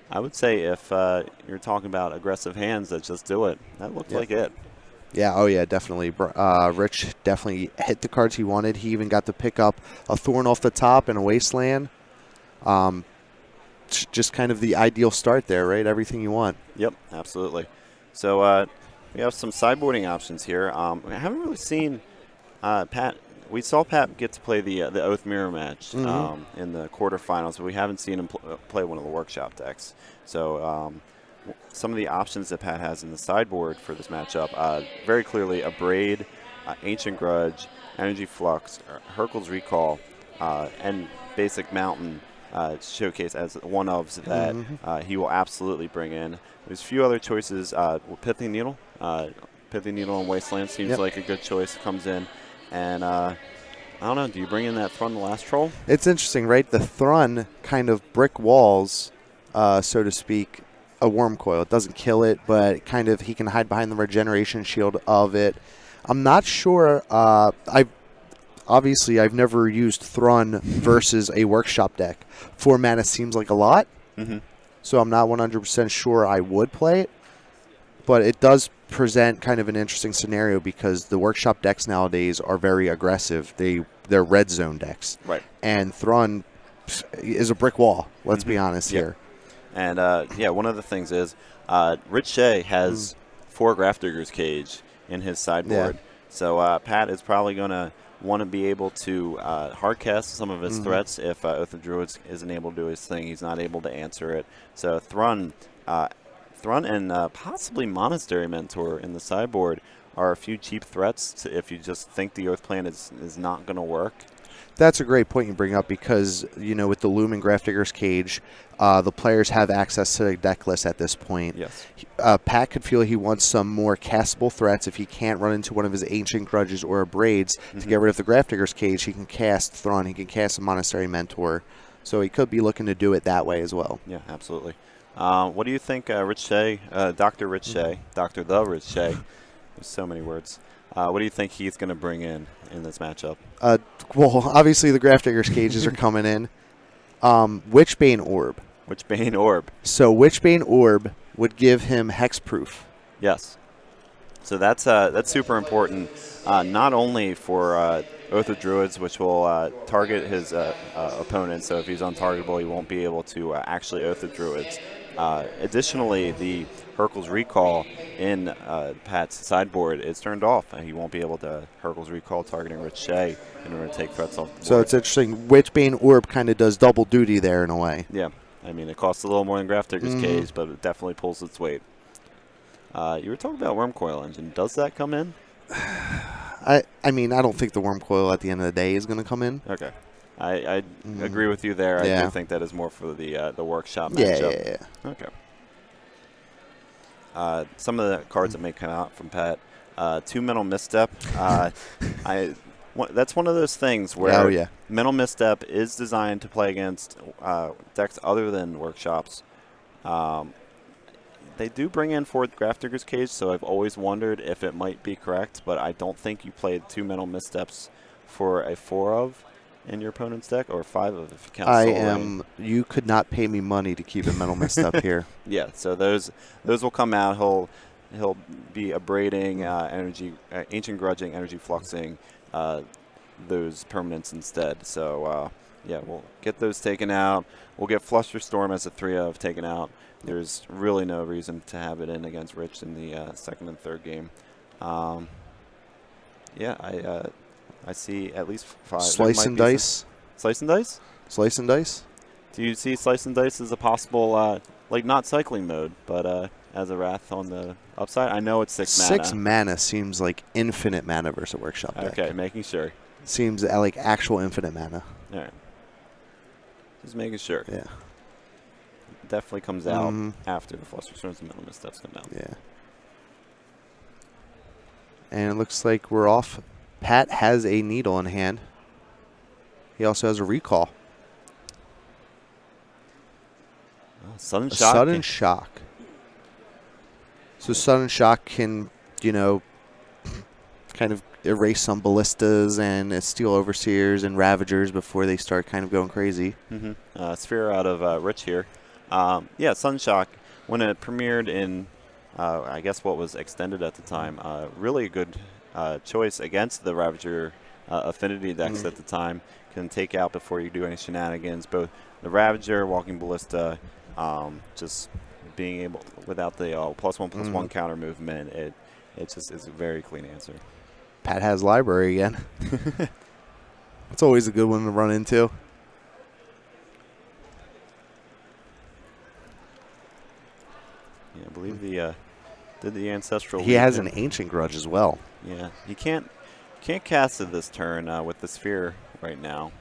[SPEAKER 2] I would say if you're talking about aggressive hands that just do it, that looked like it.
[SPEAKER 3] Yeah, definitely. Rich definitely hit the cards he wanted. He even got to pick up a Thorn off the top and a Wasteland. Just kind of the ideal start there, right? Everything you want.
[SPEAKER 2] Yep, absolutely. So we have some sideboarding options here. I haven't really seen Pat. We saw Pat get to play the Oath Mirror match in the quarterfinals, but we haven't seen him play one of the workshop decks. So some of the options that Pat has in the sideboard for this matchup, very clearly a Braid, Ancient Grudge, Energy Flux, Hercule's Recall, and Basic Mountain showcase as one of that he will absolutely bring in. There's a few other choices. Pithing Needle. Pithing Needle and Wasteland seems like a good choice. Comes in. And I don't know, do you bring in that Thrun the last troll?
[SPEAKER 3] It's interesting, right? The Thrun kind of brick walls, so to speak, a Worm Coil. It doesn't kill it, but kind of he can hide behind the regeneration shield of it. I'm not sure. Obviously, I've never used Thrun versus a workshop deck. 4 mana seems like a lot, so I'm not 100% sure I would play it. But it does present kind of an interesting scenario because the workshop decks nowadays are very aggressive. They're red zone decks.
[SPEAKER 2] Right.
[SPEAKER 3] And Thrun is a brick wall, let's be honest here.
[SPEAKER 2] And, one of the things is Rich Shea has 4 Grafdigger's Cage in his sideboard. So Pat is probably going to want to be able to hardcast some of his threats if Oath of Druids isn't able to do his thing. He's not able to answer it. So Thrun and possibly Monastery Mentor in the sideboard are a few cheap threats if you just think the Oath plan is not going to work.
[SPEAKER 3] That's a great point you bring up because, with the Loom and Grafdigger's Cage, the players have access to the deck list at this point.
[SPEAKER 2] Yes.
[SPEAKER 3] Pat could feel he wants some more castable threats. If he can't run into one of his Ancient Grudges or Braids to get rid of the Grafdigger's Cage, he can cast Thrun, he can cast a Monastery Mentor. So he could be looking to do it that way as well.
[SPEAKER 2] Yeah, absolutely. What do you think, Rich Shea, Dr. Rich Shea, Dr. The Rich Shea, there's so many words. What do you think he's going to bring in this matchup?
[SPEAKER 3] Well, obviously the Grafdigger's Cages are coming in. Witchbane Orb.
[SPEAKER 2] Witchbane Orb.
[SPEAKER 3] So Witchbane Orb would give him hexproof.
[SPEAKER 2] Yes. So that's super important, not only for Oath of Druids, which will target his opponent. So if he's untargetable, he won't be able to actually Oath of Druids. Additionally, the Hercule's Recall in Pat's sideboard is turned off. He won't be able to Hercule's Recall targeting Rich Shea in order to take threats off the board.
[SPEAKER 3] So it's interesting. Witchbane Orb kind of does double duty there in a way.
[SPEAKER 2] Yeah. I mean, it costs a little more than Grafdigger's Cage, but it definitely pulls its weight. You were talking about Worm Coil Engine. Does that come in?
[SPEAKER 3] I mean, I don't think the Worm Coil at the end of the day is going to come in.
[SPEAKER 2] Okay. I agree with you there. I do think that is more for the workshop matchup.
[SPEAKER 3] Yeah.
[SPEAKER 2] Okay. Some of the cards that may come out from Pat. 2 Mental Misstep. That's one of those things where Mental Misstep is designed to play against decks other than workshops. They do bring in 4 Grafdigger's Cage, so I've always wondered if it might be correct, but I don't think you played 2 mental missteps for a 4 of in your opponent's deck, or 5 of if you count
[SPEAKER 3] You could not pay me money to keep a mental misstep here.
[SPEAKER 2] Yeah, so those will come out. He'll be abrading energy, ancient grudging, energy fluxing those permanents instead. So yeah, we'll get those taken out. We'll get Flusterstorm as a 3 of taken out. There's really no reason to have it in against Rich in the second and third game. Yeah, I see at least 5.
[SPEAKER 3] Slice and dice.
[SPEAKER 2] Slice and dice?
[SPEAKER 3] Slice and dice.
[SPEAKER 2] Do you see Slice and Dice as a possible, like not cycling mode, but as a Wrath on the upside? I know it's 6 mana.
[SPEAKER 3] 6 mana seems like infinite mana versus a workshop deck.
[SPEAKER 2] Okay, making sure.
[SPEAKER 3] Seems like actual infinite mana.
[SPEAKER 2] All right. Just making sure.
[SPEAKER 3] Yeah.
[SPEAKER 2] Definitely comes out after the Flusterstorms and Mental Missteps come out.
[SPEAKER 3] Yeah. And it looks like we're off. Pat has a needle in hand. He also has a recall.
[SPEAKER 2] Sudden
[SPEAKER 3] a
[SPEAKER 2] shock.
[SPEAKER 3] Sudden shock. So sudden shock can, you know, kind of erase some ballistas and steal overseers and ravagers before they start kind of going crazy.
[SPEAKER 2] Sphere out of Rich here. Yeah, Sudden Shock, when it premiered in, I guess what was extended at the time, really a good choice against the Ravager affinity decks at the time. Can take out before you do any shenanigans. Both the Ravager, Walking Ballista, just being able, without the +1/+1 counter movement, it just is a very clean answer.
[SPEAKER 3] Pat has library again. It's always a good one to run into.
[SPEAKER 2] Yeah, I believe did the Ancestral.
[SPEAKER 3] He has an Ancient Grudge as well.
[SPEAKER 2] Yeah, he can't cast it this turn with the Sphere right now.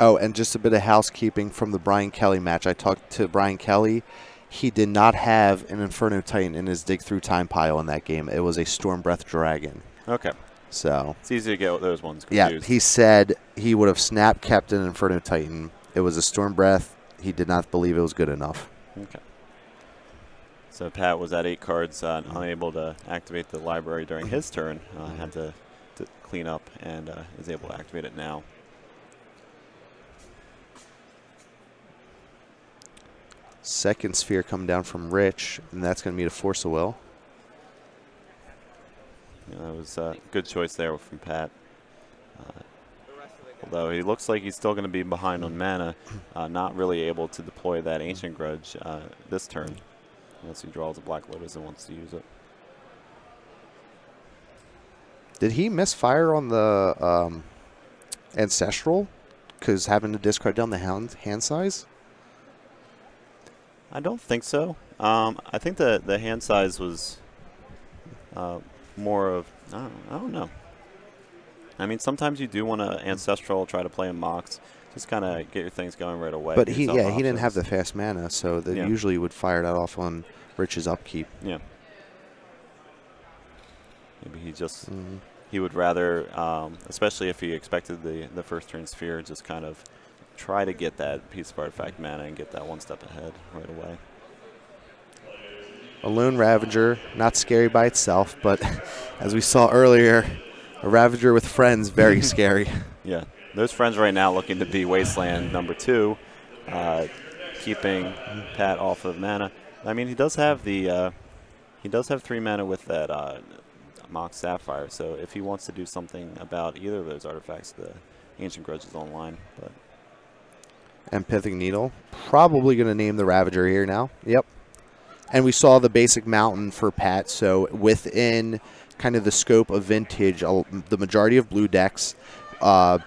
[SPEAKER 3] Oh, and just a bit of housekeeping from the Brian Kelly match. I talked to Brian Kelly. He did not have an Inferno Titan in his Dig Through Time pile in that game. It was a Storm Breath Dragon.
[SPEAKER 2] Okay.
[SPEAKER 3] So
[SPEAKER 2] it's easy to get those ones confused.
[SPEAKER 3] Yeah, he said he would have snap kept an Inferno Titan. It was a Storm Breath. He did not believe it was good enough.
[SPEAKER 2] Okay. So Pat was at 8 cards, unable to activate the library during his turn. Had to clean up and is able to activate it now.
[SPEAKER 3] Second Sphere coming down from Rich, and that's going to be to Force of Will.
[SPEAKER 2] Yeah, that was a good choice there from Pat. Although he looks like he's still going to be behind on mana, not really able to deploy that Ancient Grudge this turn, unless he draws a Black Lotus and wants to use it.
[SPEAKER 3] Did he misfire on the Ancestral? Because having to discard down the hand size?
[SPEAKER 2] I don't think so. I think the hand size was more of, I don't know. I mean, sometimes you do want to Ancestral, try to play in Mox, just kind of get your things going right away.
[SPEAKER 3] But he didn't have the fast mana, so they
[SPEAKER 2] Yeah.
[SPEAKER 3] usually would fire that off on Rich's upkeep.
[SPEAKER 2] Yeah. Maybe he just, he would rather, especially if he expected the first turn Sphere, just kind of try to get that piece of artifact mana and get that one step ahead right away.
[SPEAKER 3] A lone Ravager, not scary by itself, but as we saw earlier, a Ravager with friends, very scary.
[SPEAKER 2] Yeah, those friends right now looking to be Wasteland number 2, keeping Pat off of mana. I mean, he does have the, he does have 3 mana with that Mox Sapphire, so if he wants to do something about either of those artifacts, the Ancient Grudge is online. But
[SPEAKER 3] And Pithing Needle, probably going to name the Ravager here now. Yep. And we saw the basic mountain for Pat, so within kind of the scope of Vintage, the majority of blue decks,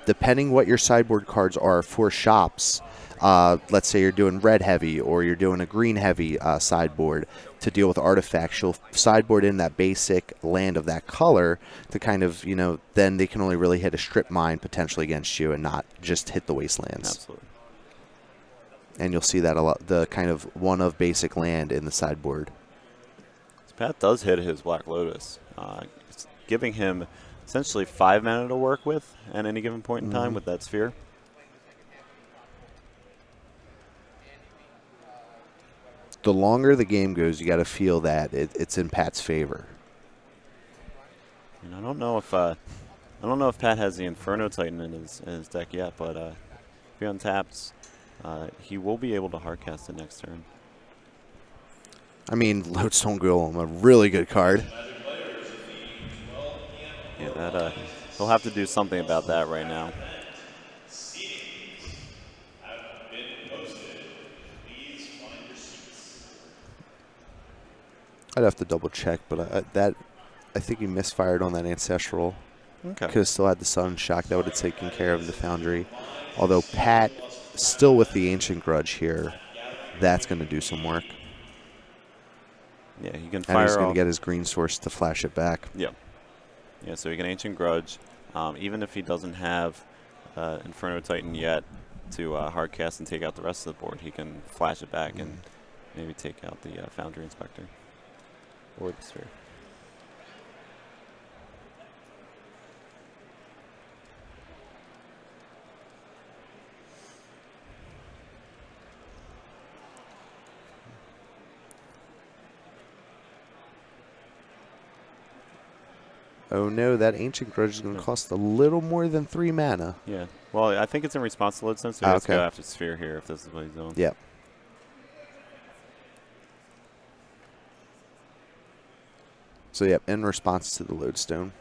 [SPEAKER 3] depending what your sideboard cards are for shops, let's say you're doing red heavy or you're doing a green heavy sideboard to deal with artifacts, you'll sideboard in that basic land of that color to kind of, you know, then they can only really hit a strip mine potentially against you and not just hit the wastelands.
[SPEAKER 2] absolutely.
[SPEAKER 3] And you'll see that a lot, the kind of one of basic land in the sideboard.
[SPEAKER 2] So Pat does hit his Black Lotus, it's giving him essentially 5 mana to work with at any given point in time with that Sphere.
[SPEAKER 3] the longer the game goes, you got to feel that it's in Pat's favor.
[SPEAKER 2] And I don't know if Pat has the Inferno Titan in his deck yet, but if he untaps, he will be able to hardcast it next turn.
[SPEAKER 3] I mean, Lodestone Golem, a really good card.
[SPEAKER 2] Yeah, that he'll have to do something about that right now.
[SPEAKER 3] I'd have to double check, but I think he misfired on that Ancestral.
[SPEAKER 2] Okay.
[SPEAKER 3] Could have still had the Sun Shock. That would have taken care of the Foundry. Although Pat, still with the Ancient Grudge here, that's going to do some work.
[SPEAKER 2] Yeah, he can
[SPEAKER 3] And
[SPEAKER 2] fire
[SPEAKER 3] he's going
[SPEAKER 2] off.
[SPEAKER 3] to get his green source to flash it back.
[SPEAKER 2] Yeah. Yeah, so he can Ancient Grudge. Even if he doesn't have Inferno Titan yet to hardcast and take out the rest of the board, he can flash it back and maybe take out the Foundry Inspector or the Sphere.
[SPEAKER 3] Oh no, that Ancient Grudge is going to cost a little more than 3 mana.
[SPEAKER 2] Yeah. Well, I think it's in response to Lodestone, so he has to
[SPEAKER 3] Okay.
[SPEAKER 2] go after Sphere here if this is what he's doing.
[SPEAKER 3] Yep. So, yep, in response to the Lodestone.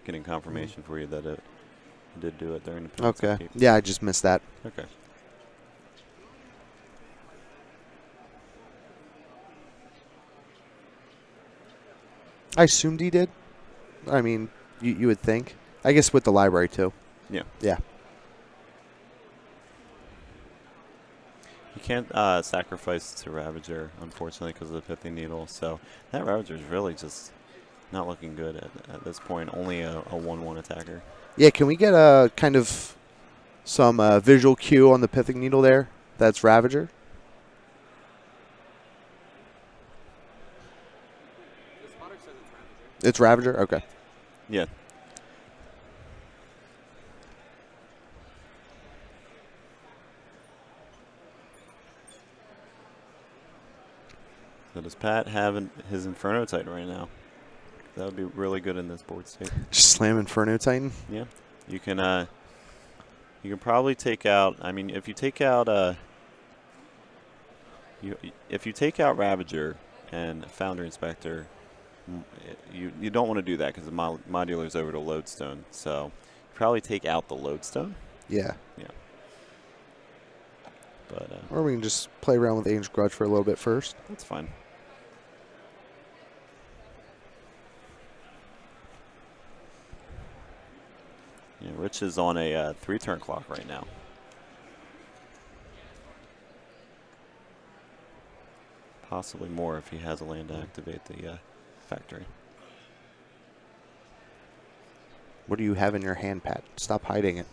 [SPEAKER 2] Getting confirmation for you that it did do it during the
[SPEAKER 3] Okay.
[SPEAKER 2] upkeep.
[SPEAKER 3] Yeah, I just missed that.
[SPEAKER 2] Okay.
[SPEAKER 3] I assumed he did. I mean, you would think. I guess with the library, too.
[SPEAKER 2] Yeah.
[SPEAKER 3] Yeah.
[SPEAKER 2] You can't sacrifice to Ravager, unfortunately, because of the Pithing Needle. So that Ravager is really just not looking good at this point. Only a 1/1 attacker.
[SPEAKER 3] Yeah, can we get a kind of some visual cue on the Pithing Needle there? That's Ravager. It's Ravager? Okay.
[SPEAKER 2] Yeah. So does Pat have his Inferno Titan right now? That would be really good in this board state.
[SPEAKER 3] Just slam Inferno Titan.
[SPEAKER 2] Yeah. You can probably take out, I mean, if you take out if you take out Ravager and Foundry Inspector, you don't want to do that because the modular is over to Lodestone. So probably take out the Lodestone.
[SPEAKER 3] Yeah.
[SPEAKER 2] Yeah. But
[SPEAKER 3] Or we can just play around with Ancient Grudge for a little bit first.
[SPEAKER 2] that's fine. Yeah, Rich is on a 3-turn clock right now. Possibly more if he has a land to activate the factory.
[SPEAKER 3] What do you have in your hand, Pat? Stop hiding it.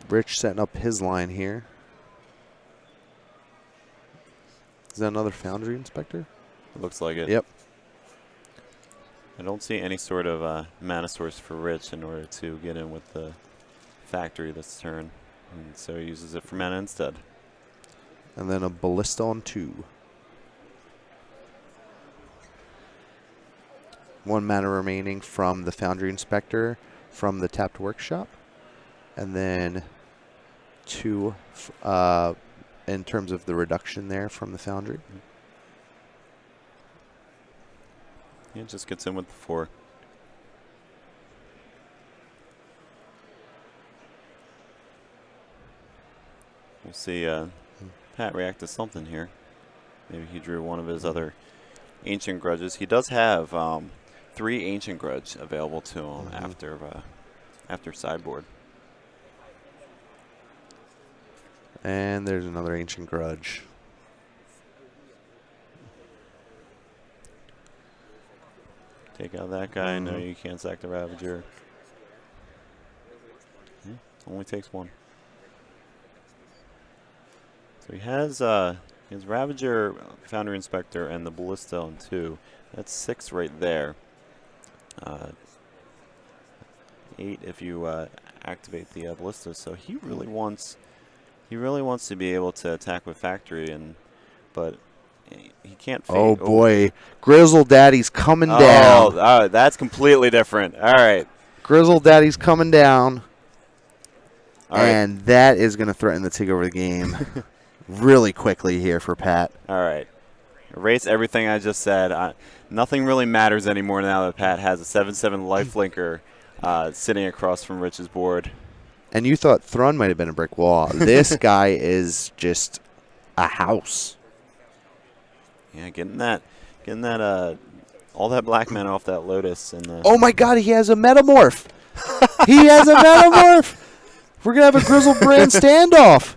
[SPEAKER 3] Rich setting up his line here. Is that another Foundry Inspector?
[SPEAKER 2] It looks like it.
[SPEAKER 3] Yep.
[SPEAKER 2] I don't see any sort of mana source for Rich in order to get in with the factory this turn. And so he uses it for mana instead.
[SPEAKER 3] And then a Ballista on 2. 1 mana remaining from the Foundry Inspector from the tapped workshop. And then 2 in terms of the reduction there from the Foundry.
[SPEAKER 2] He just gets in with the 4. We'll see Pat react to something here. Maybe he drew one of his other Ancient Grudges. He does have 3 Ancient Grudge available to him after sideboard.
[SPEAKER 3] And there's another Ancient Grudge.
[SPEAKER 2] Take out that guy. No, you can't sack the Ravager. Yeah, only takes one. So he has Ravager, Foundry Inspector, and the Ballista on 2. That's 6 right there. 8 if you activate the Ballista. So he really wants to be able to attack with Factory, but he can't.
[SPEAKER 3] Oh boy, Grizzle Daddy's coming down.
[SPEAKER 2] Oh, that's completely different. All right,
[SPEAKER 3] Grizzle Daddy's coming down, and
[SPEAKER 2] right.
[SPEAKER 3] that is going to threaten to take over the game really quickly here for Pat.
[SPEAKER 2] All right. Erase everything I just said. Nothing really matters anymore now that Pat has a 7/7 lifelinker sitting across from Rich's board.
[SPEAKER 3] And you thought Thrun might have been a brick wall. This guy is just a house.
[SPEAKER 2] Yeah, getting that all that black mana off that Lotus and
[SPEAKER 3] Oh my God, he has a metamorph. He has a metamorph. We're gonna have a Griselbrand standoff.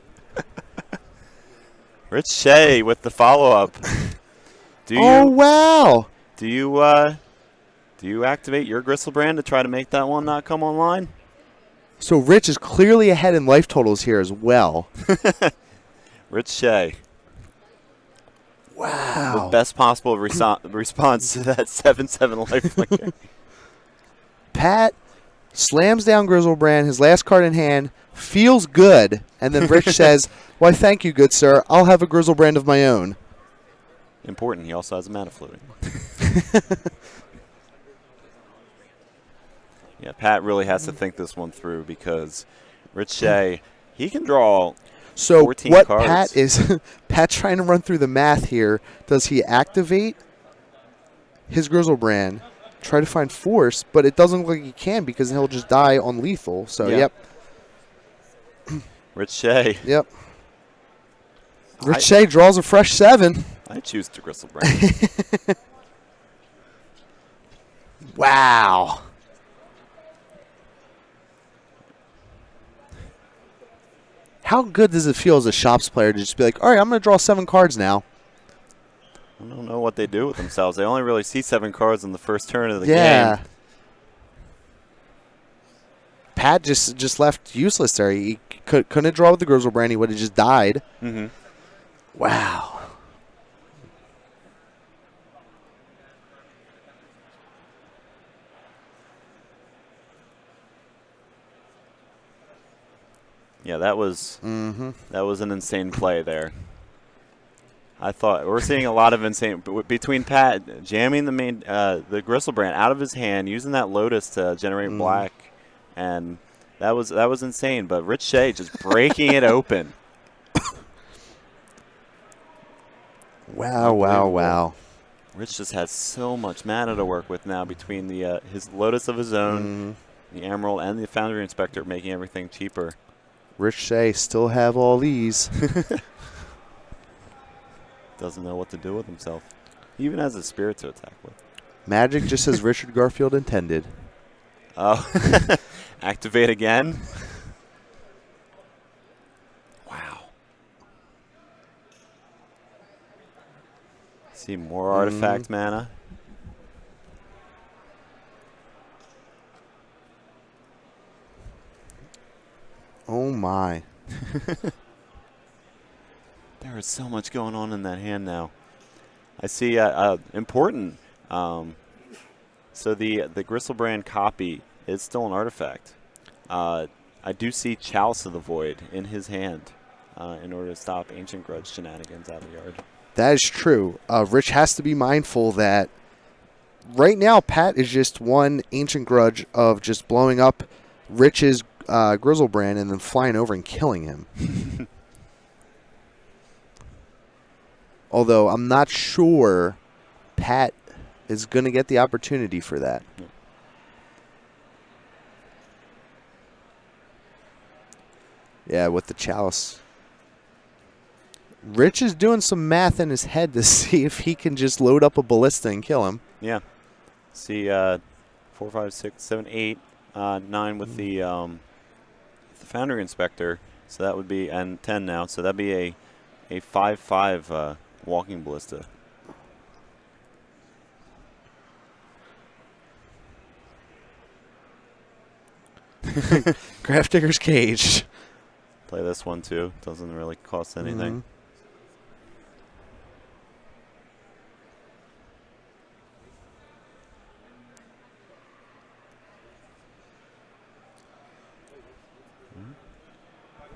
[SPEAKER 2] Rich Shea with the follow-up.
[SPEAKER 3] Oh wow.
[SPEAKER 2] Do you activate your Griselbrand to try to make that one not come online?
[SPEAKER 3] So Rich is clearly ahead in life totals here as well.
[SPEAKER 2] Rich Shea.
[SPEAKER 3] Wow.
[SPEAKER 2] The best possible response to that 7/7 lifelinker.
[SPEAKER 3] Pat slams down Griselbrand, his last card in hand, feels good, and then Rich says, "Why, thank you, good sir. I'll have a Griselbrand of my own."
[SPEAKER 2] Important, he also has a mana floating. Yeah, Pat really has to think this one through because Rich Shea, he can draw
[SPEAKER 3] So
[SPEAKER 2] 14
[SPEAKER 3] what
[SPEAKER 2] cards.
[SPEAKER 3] Pat is Pat's trying to run through the math here. Does he activate his Griselbrand, try to find force, but it doesn't look like he can because he'll just die on lethal. So
[SPEAKER 2] Yeah.
[SPEAKER 3] yep.
[SPEAKER 2] Rich Shea.
[SPEAKER 3] Yep. Rich Shea draws a fresh 7.
[SPEAKER 2] I choose to Griselbrand.
[SPEAKER 3] Wow. How good does it feel as a shops player to just be like, all right, I'm going to draw 7 cards now?
[SPEAKER 2] I don't know what they do with themselves. They only really see 7 cards in the first turn of the
[SPEAKER 3] Yeah.
[SPEAKER 2] game.
[SPEAKER 3] Pat just left useless there. He couldn't draw with the Griselbrand. He would have just died.
[SPEAKER 2] Mm-hmm.
[SPEAKER 3] Wow.
[SPEAKER 2] Yeah, that was an insane play there. I thought we're seeing a lot of insane between Pat jamming the Griselbrand out of his hand, using that Lotus to generate black, and that was insane. But Rich Shea just breaking it open.
[SPEAKER 3] Wow, wow, wow.
[SPEAKER 2] Rich just has so much mana to work with now between the his Lotus of his own, the Emerald, and the Foundry Inspector, making everything cheaper.
[SPEAKER 3] Rich Shea still have all these.
[SPEAKER 2] Doesn't know what to do with himself. He even has a Spirit to attack with.
[SPEAKER 3] Magic just as Richard Garfield intended.
[SPEAKER 2] Oh, activate again? Wow. See more artifact mana.
[SPEAKER 3] Oh, my.
[SPEAKER 2] There is so much going on in that hand now. I see important. So the Griselbrand copy is still an artifact. I do see Chalice of the Void in his hand in order to stop Ancient Grudge shenanigans out of the yard.
[SPEAKER 3] That is true. Rich has to be mindful that right now Pat is just one Ancient Grudge of just blowing up Rich's Griselbrand and then flying over and killing him. Although I'm not sure Pat is going to get the opportunity for that. Yeah, with the Chalice. Rich is doing some math in his head to see if he can just load up a Ballista and kill him.
[SPEAKER 2] Yeah. See 4, 5, 6, 7, 8, 9 with the Foundry Inspector. So that would be, and 10 now. So that'd be a 5/5 Walking Ballista.
[SPEAKER 3] Grafdigger's Cage.
[SPEAKER 2] Play this one too. Doesn't really cost anything.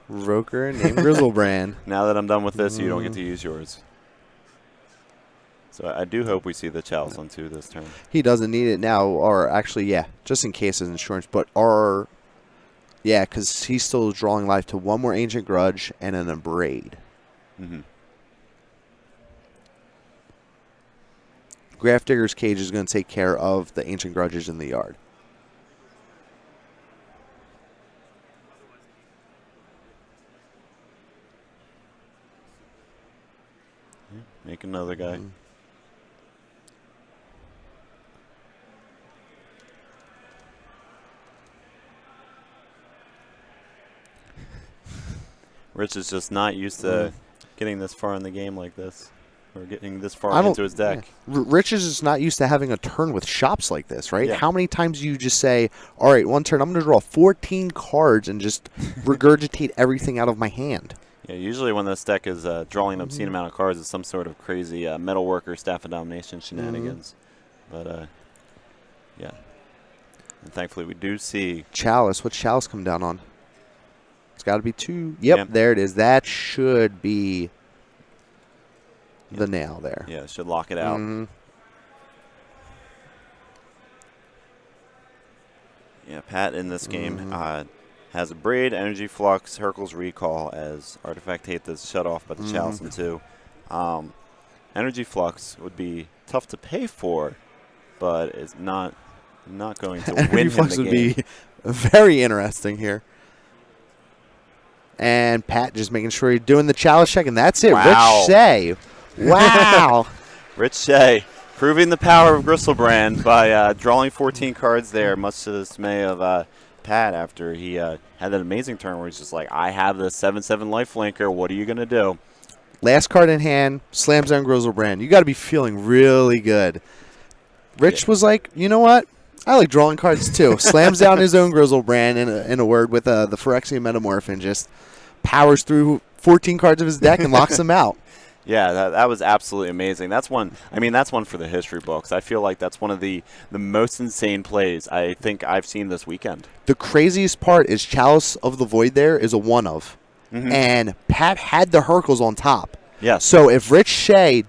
[SPEAKER 3] Roker named Griselbrand.
[SPEAKER 2] Now that I'm done with this, you don't get to use yours. So I do hope we see the Chalice on 2 this turn.
[SPEAKER 3] He doesn't need it now, or actually, yeah, just in case as insurance. But yeah, because he's still drawing life to one more Ancient Grudge and an Abrade. Grafdigger's Cage is going to take care of the Ancient Grudges in the yard.
[SPEAKER 2] Make another guy. Rich is just not used to getting this far in the game like this, or getting this far into his deck.
[SPEAKER 3] Yeah. Rich is just not used to having a turn with shops like this, right?
[SPEAKER 2] Yeah.
[SPEAKER 3] How many times do you just say, all right, one turn, I'm going to draw 14 cards and just regurgitate everything out of my hand?
[SPEAKER 2] Yeah, usually when this deck is drawing an obscene amount of cards, it's some sort of crazy Metalworker, Staff of Domination shenanigans. But, yeah. And thankfully we do see...
[SPEAKER 3] Chalice. What's Chalice come down on? It's got to be 2. Yep, there it is. That should be the nail there.
[SPEAKER 2] Yeah, it should lock it out. Yeah, Pat in this game has a Braid, Energy Flux, Hercule's Recall as Artifact Hate that's shut off by the Chalice in 2. Energy Flux would be tough to pay for, but it's not going to win him the game.
[SPEAKER 3] Energy Flux would be very interesting here. And Pat just making sure he's doing the Chalice check, and that's it.
[SPEAKER 2] Wow.
[SPEAKER 3] Rich Shea. Wow.
[SPEAKER 2] Rich Shea proving the power of Griselbrand by drawing 14 cards there, much to the dismay of Pat after he had that amazing turn where he's just like, I have this 7/7 lifelinker. What are you going to do?
[SPEAKER 3] Last card in hand, slams down Griselbrand. You got to be feeling really good. Rich was like, you know what? I like drawing cards too. Slams down his own Griselbrand in a word with the Phyrexian Metamorph and just powers through 14 cards of his deck and locks them out.
[SPEAKER 2] Yeah, that was absolutely amazing. That's one. I mean, that's one for the history books. I feel like that's one of the most insane plays I think I've seen this weekend.
[SPEAKER 3] The craziest part is Chalice of the Void there is a 1-of. And Pat had the Hercules on top.
[SPEAKER 2] Yes.
[SPEAKER 3] So if Rich Shea